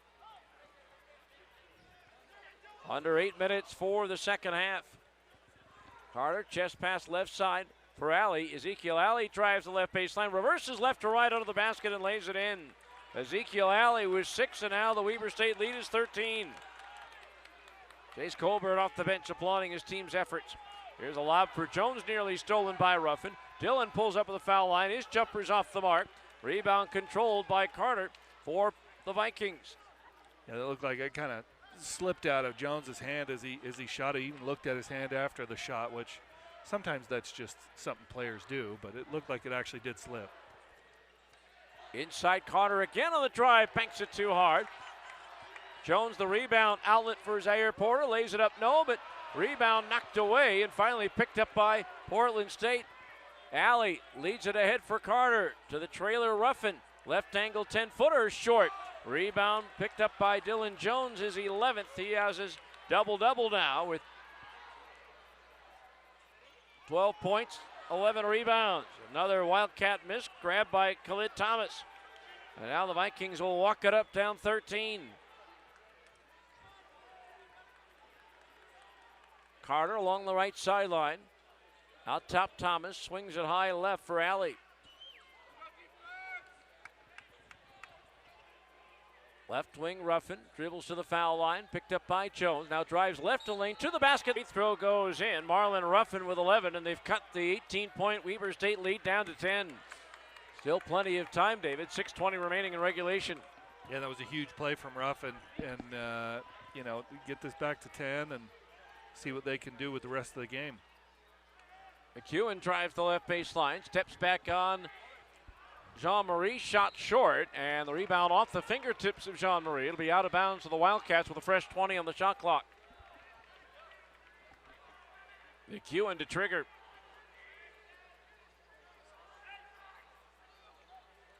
Under 8 minutes for the second half. Carter, chest pass left side for Alley. Ezekiel Alley drives the left baseline, reverses left to right under the basket and lays it in. Ezekiel Alley with 6, and now the Weber State lead is 13. Jace Colbert off the bench applauding his team's efforts. Here's a lob for Jones, nearly stolen by Ruffin. Dillon pulls up at the foul line. His jumper's off the mark. Rebound controlled by Carter for the Vikings. Yeah, that looked like it kind of slipped out of Jones's hand as he shot. He even looked at his hand after the shot, which sometimes that's just something players do, but it looked like it actually did slip. Inside Carter again on the drive, banks it too hard. Jones the rebound outlet for Zaire Porter, lays it up, no, but rebound knocked away and finally picked up by Portland State. Alley leads it ahead for Carter to the trailer Ruffin. Left angle 10-footer short. Rebound picked up by Dylan Jones, his 11th. He has his double-double now with 12 points, 11 rebounds. Another Wildcat miss, grabbed by Khalid Thomas. And now the Vikings will walk it up, down 13. Carter along the right sideline. Out top Thomas, swings it high left for Alley. Left wing Ruffin, dribbles to the foul line, picked up by Jones. Now drives left to lane, to the basket. Free throw goes in. Marlon Ruffin with 11, and they've cut the 18-point Weber State lead down to 10. Still plenty of time, David. 6:20 remaining in regulation. Yeah, that was a huge play from Ruffin, and get this back to 10 and see what they can do with the rest of the game. McEwen drives the left baseline, steps back on Jean-Marie, shot short, and the rebound off the fingertips of Jean-Marie. It'll be out of bounds to the Wildcats with a fresh 20 on the shot clock. McEwen to trigger.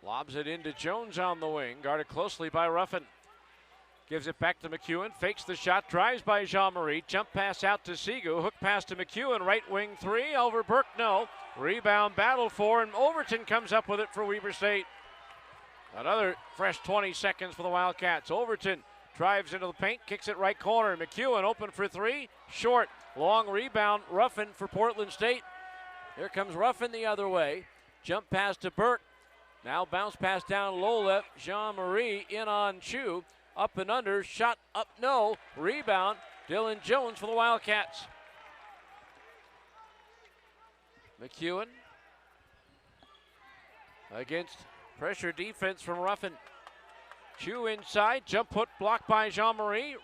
Lobs it into Jones on the wing, guarded closely by Ruffin. Gives it back to McEwen, fakes the shot, drives by Jean-Marie, jump pass out to Segu, hook pass to McEwen, right wing three, over Burke, no. Rebound battle for, and Overton comes up with it for Weber State. Another fresh 20 seconds for the Wildcats. Overton drives into the paint, kicks it right corner. McEwen open for three, short. Long rebound, Ruffin for Portland State. Here comes Ruffin the other way. Jump pass to Burke. Now bounce pass down low left. Jean-Marie in on Chu. Up and under, shot up, no. Rebound, Dylan Jones for the Wildcats. McEwen against pressure defense from Ruffin. Chu inside, jump hook blocked by Jean-Marie.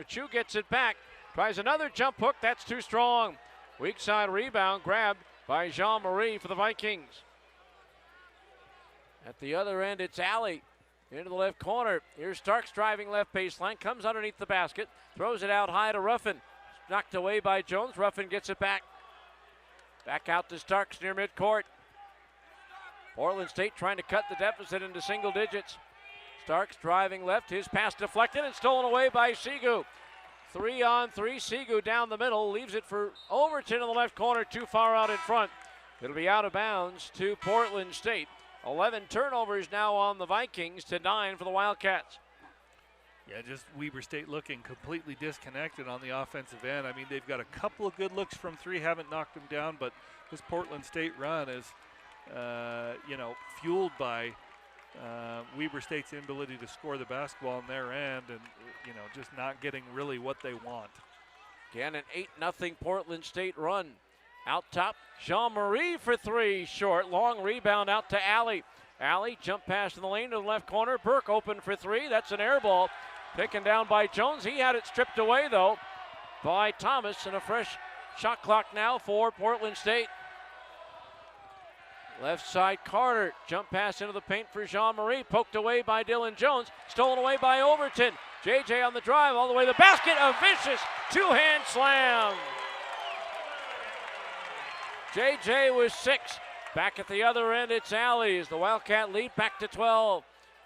Chu gets it back, tries another jump hook, that's too strong. Weak side rebound grabbed by Jean-Marie for the Vikings. At the other end, it's Alley. Into the left corner. Here's Starks driving left baseline. Comes underneath the basket. Throws it out high to Ruffin. Knocked away by Jones. Ruffin gets it back. Back out to Starks near midcourt. Portland State trying to cut the deficit into single digits. Starks driving left. His pass deflected and stolen away by Segu. 3-on-3. Segu down the middle. Leaves it for Overton in the left corner. Too far out in front. It'll be out of bounds to Portland State. 11 turnovers now on the Vikings to 9 for the Wildcats. Yeah, just Weber State looking completely disconnected on the offensive end. I mean, they've got a couple of good looks from three, haven't knocked them down, but this Portland State run is, fueled by Weber State's inability to score the basketball on their end and, just not getting really what they want. Again, an 8-0 Portland State run. Out top, Jean-Marie for three, short. Long rebound out to Alley. Alley, jump pass in the lane to the left corner. Burke open for three. That's an air ball. Taken down by Jones. He had it stripped away, though, by Thomas. And a fresh shot clock now for Portland State. Left side, Carter. Jump pass into the paint for Jean-Marie. Poked away by Dylan Jones. Stolen away by Overton. JJ on the drive all the way to the basket. A vicious two-hand slam. JJ with 6. Back at the other end, it's Alley as the Wildcat lead back to 12.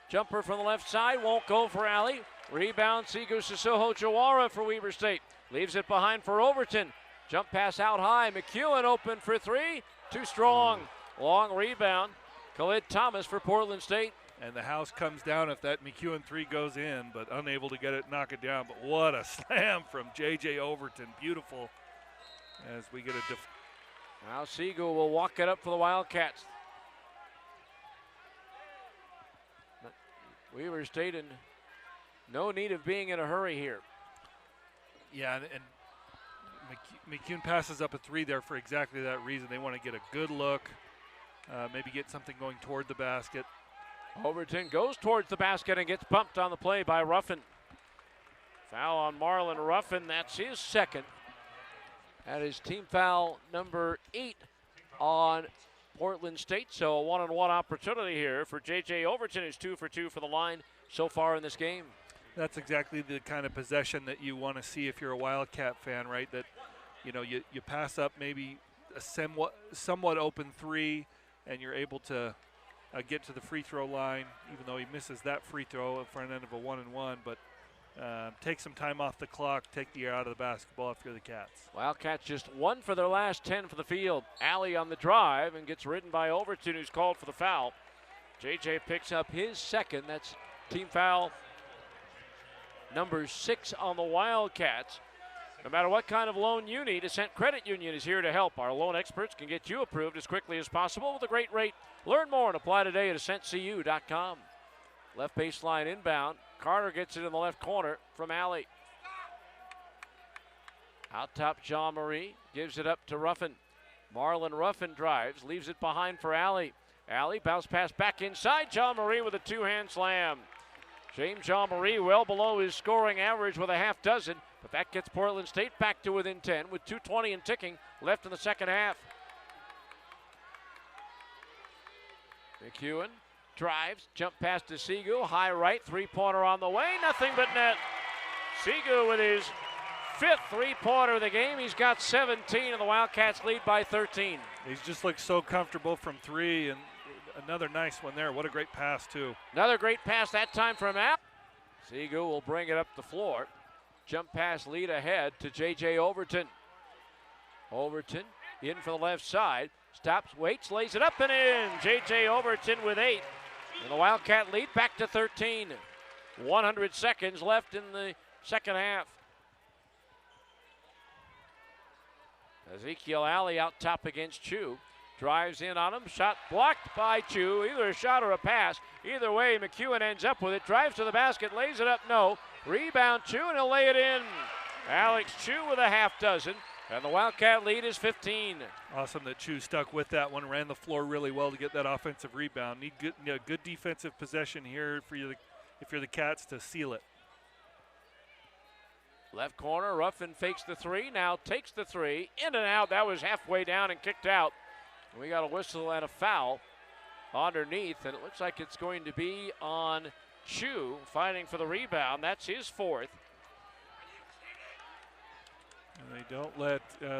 Jumper from the left side, won't go for Alley. Rebound, Segu Sissoko Jawara for Weber State. Leaves it behind for Overton. Jump pass out high. McEwen open for three. Too strong. Long rebound. Khalid Thomas for Portland State. And the house comes down if that McEwen three goes in, but unable to get it, knock it down. But what a slam from JJ Overton. Beautiful as we get a now Segu will walk it up for the Wildcats. Weber State in no need of being in a hurry here. Yeah, and McEwen passes up a three there for exactly that reason. They want to get a good look, maybe get something going toward the basket. Overton goes towards the basket and gets bumped on the play by Ruffin. Foul on Marlon Ruffin, that's his second. That is team foul number 8 on Portland State. So a one-on-one opportunity here for J.J. Overton, who's 2 for 2 for the line so far in this game. That's exactly the kind of possession that you want to see if you're a Wildcat fan, right? That, you pass up maybe a somewhat open three, and you're able to get to the free throw line, even though he misses that free throw at front end of a 1-and-1. But take some time off the clock, take the air out of the basketball if you're the Cats. Wildcats just 1 for their last 10 for the field. Alley on the drive and gets ridden by Overton, who's called for the foul. JJ picks up his second. That's team foul number 6 on the Wildcats. No matter what kind of loan you need, Ascent Credit Union is here to help. Our loan experts can get you approved as quickly as possible with a great rate. Learn more and apply today at ascentcu.com. Left baseline inbound. Carter gets it in the left corner from Alley. Out top, Jean-Marie gives it up to Ruffin. Marlon Ruffin drives, leaves it behind for Alley. Alley, bounce pass back inside. Jean-Marie with a two-hand slam. James Jean-Marie well below his scoring average with a half dozen, but that gets Portland State back to within 10 with 2:20 and ticking left in the second half. McEwen drives, jump pass to Sigu, high right, three-pointer on the way, nothing but net. Sigu with his 5th three-pointer of the game. He's got 17, and the Wildcats lead by 13. He's just looked so comfortable from 3, and another nice one there. What a great pass, too. Another great pass that time from App. Sigu will bring it up the floor. Jump pass lead ahead to J.J. Overton. Overton in for the left side. Stops, waits, lays it up and in. J.J. Overton with 8. And the Wildcat lead back to 13. 100 seconds left in the second half. Ezekiel Alley out top against Chu. Drives in on him. Shot blocked by Chu. Either a shot or a pass. Either way, McEwen ends up with it. Drives to the basket, lays it up, no. Rebound Chu, and he'll lay it in. Alex Chu with a half dozen. And the Wildcat lead is 15. Awesome that Chu stuck with that one, ran the floor really well to get that offensive rebound. Need good defensive possession here for you, if you're the Cats, to seal it. Left corner, Ruffin fakes the three, now takes the three, in and out. That was halfway down and kicked out. We got a whistle and a foul underneath, and it looks like it's going to be on Chu fighting for the rebound. That's his 4th. And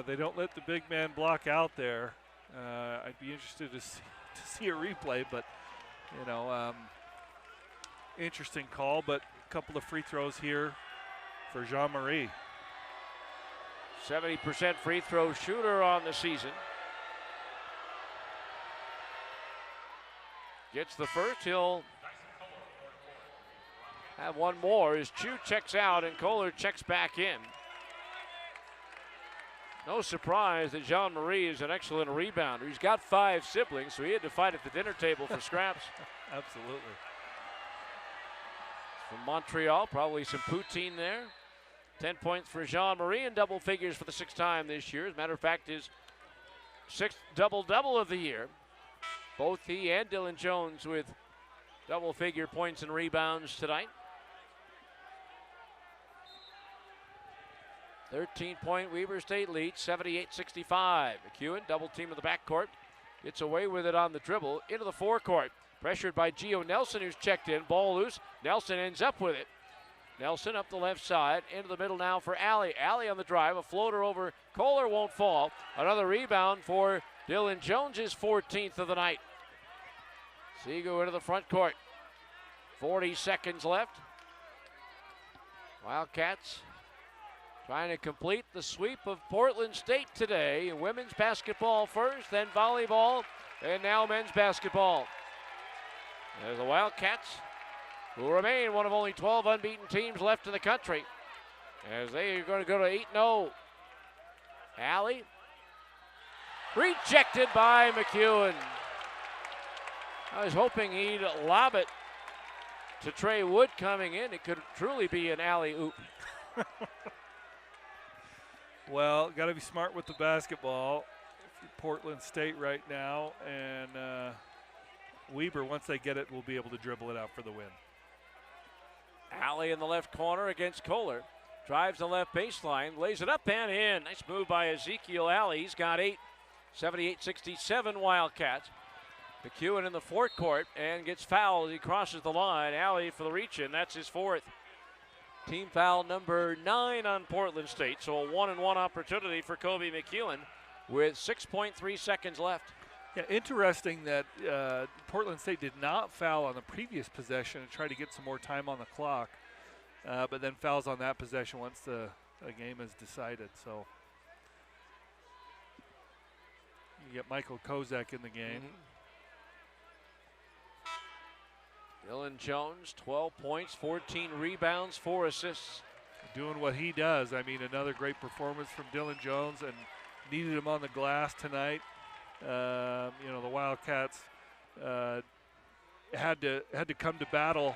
they don't let the big man block out there. I'd be interested to see a replay, but interesting call. But a couple of free throws here for Jean-Marie. 70% free throw shooter on the season. Gets the first, he'll have one more as Chu checks out and Kohler checks back in. No surprise that Jean-Marie is an excellent rebounder. He's got 5 siblings, so he had to fight at the dinner table for scraps. Absolutely. From Montreal, probably some poutine there. 10 points for Jean-Marie and double figures for the 6th time this year. As a matter of fact, his 6th double-double of the year. Both he and Dylan Jones with double-figure points and rebounds tonight. 13-point Weber State lead, 78-65. McEwen, double team of the backcourt, gets away with it on the dribble into the forecourt. Pressured by Gio Nelson, who's checked in. Ball loose. Nelson ends up with it. Nelson up the left side, into the middle now for Alley. Alley on the drive, a floater over Kohler won't fall. Another rebound for Dylan Jones, his 14th of the night. Sigu into the front court. 40 seconds left. Wildcats trying to complete the sweep of Portland State today. Women's basketball first, then volleyball, and now men's basketball. As the Wildcats will remain one of only 12 unbeaten teams left in the country, as they are going to go to 8-0. Alley rejected by McEwen. I was hoping he'd lob it to Trey Wood coming in. It could truly be an alley-oop. Well, got to be smart with the basketball. Portland State right now, and Weber, once they get it, will be able to dribble it out for the win. Alley in the left corner against Kohler. Drives the left baseline, lays it up and in. Nice move by Ezekiel Alley. He's got 8. 78-67 Wildcats. McEwen in the forecourt and gets fouled as he crosses the line. Alley for the reach-in. That's his 4th. Team foul number 9 on Portland State. So a 1-and-1 opportunity for Kobe McEwen with 6.3 seconds left. Yeah, interesting that Portland State did not foul on the previous possession and try to get some more time on the clock, but then fouls on that possession once the game is decided. So you get Michael Kozak in the game. Dylan Jones, 12 points, 14 rebounds, 4 assists. Doing what he does. I mean, another great performance from Dylan Jones, and needed him on the glass tonight. You know, the Wildcats had to come to battle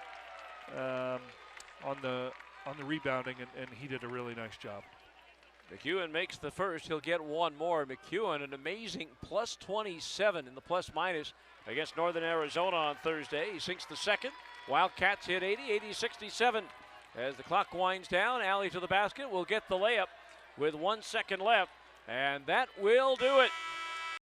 on the rebounding, and he did a really nice job. McEwen makes the first. He'll get one more. McEwen, an amazing plus 27 in the plus minus against Northern Arizona on Thursday. He sinks the second. Wildcats hit 80-67. As the clock winds down, Alley to the basket will get the layup with 1 second left, and that will do it.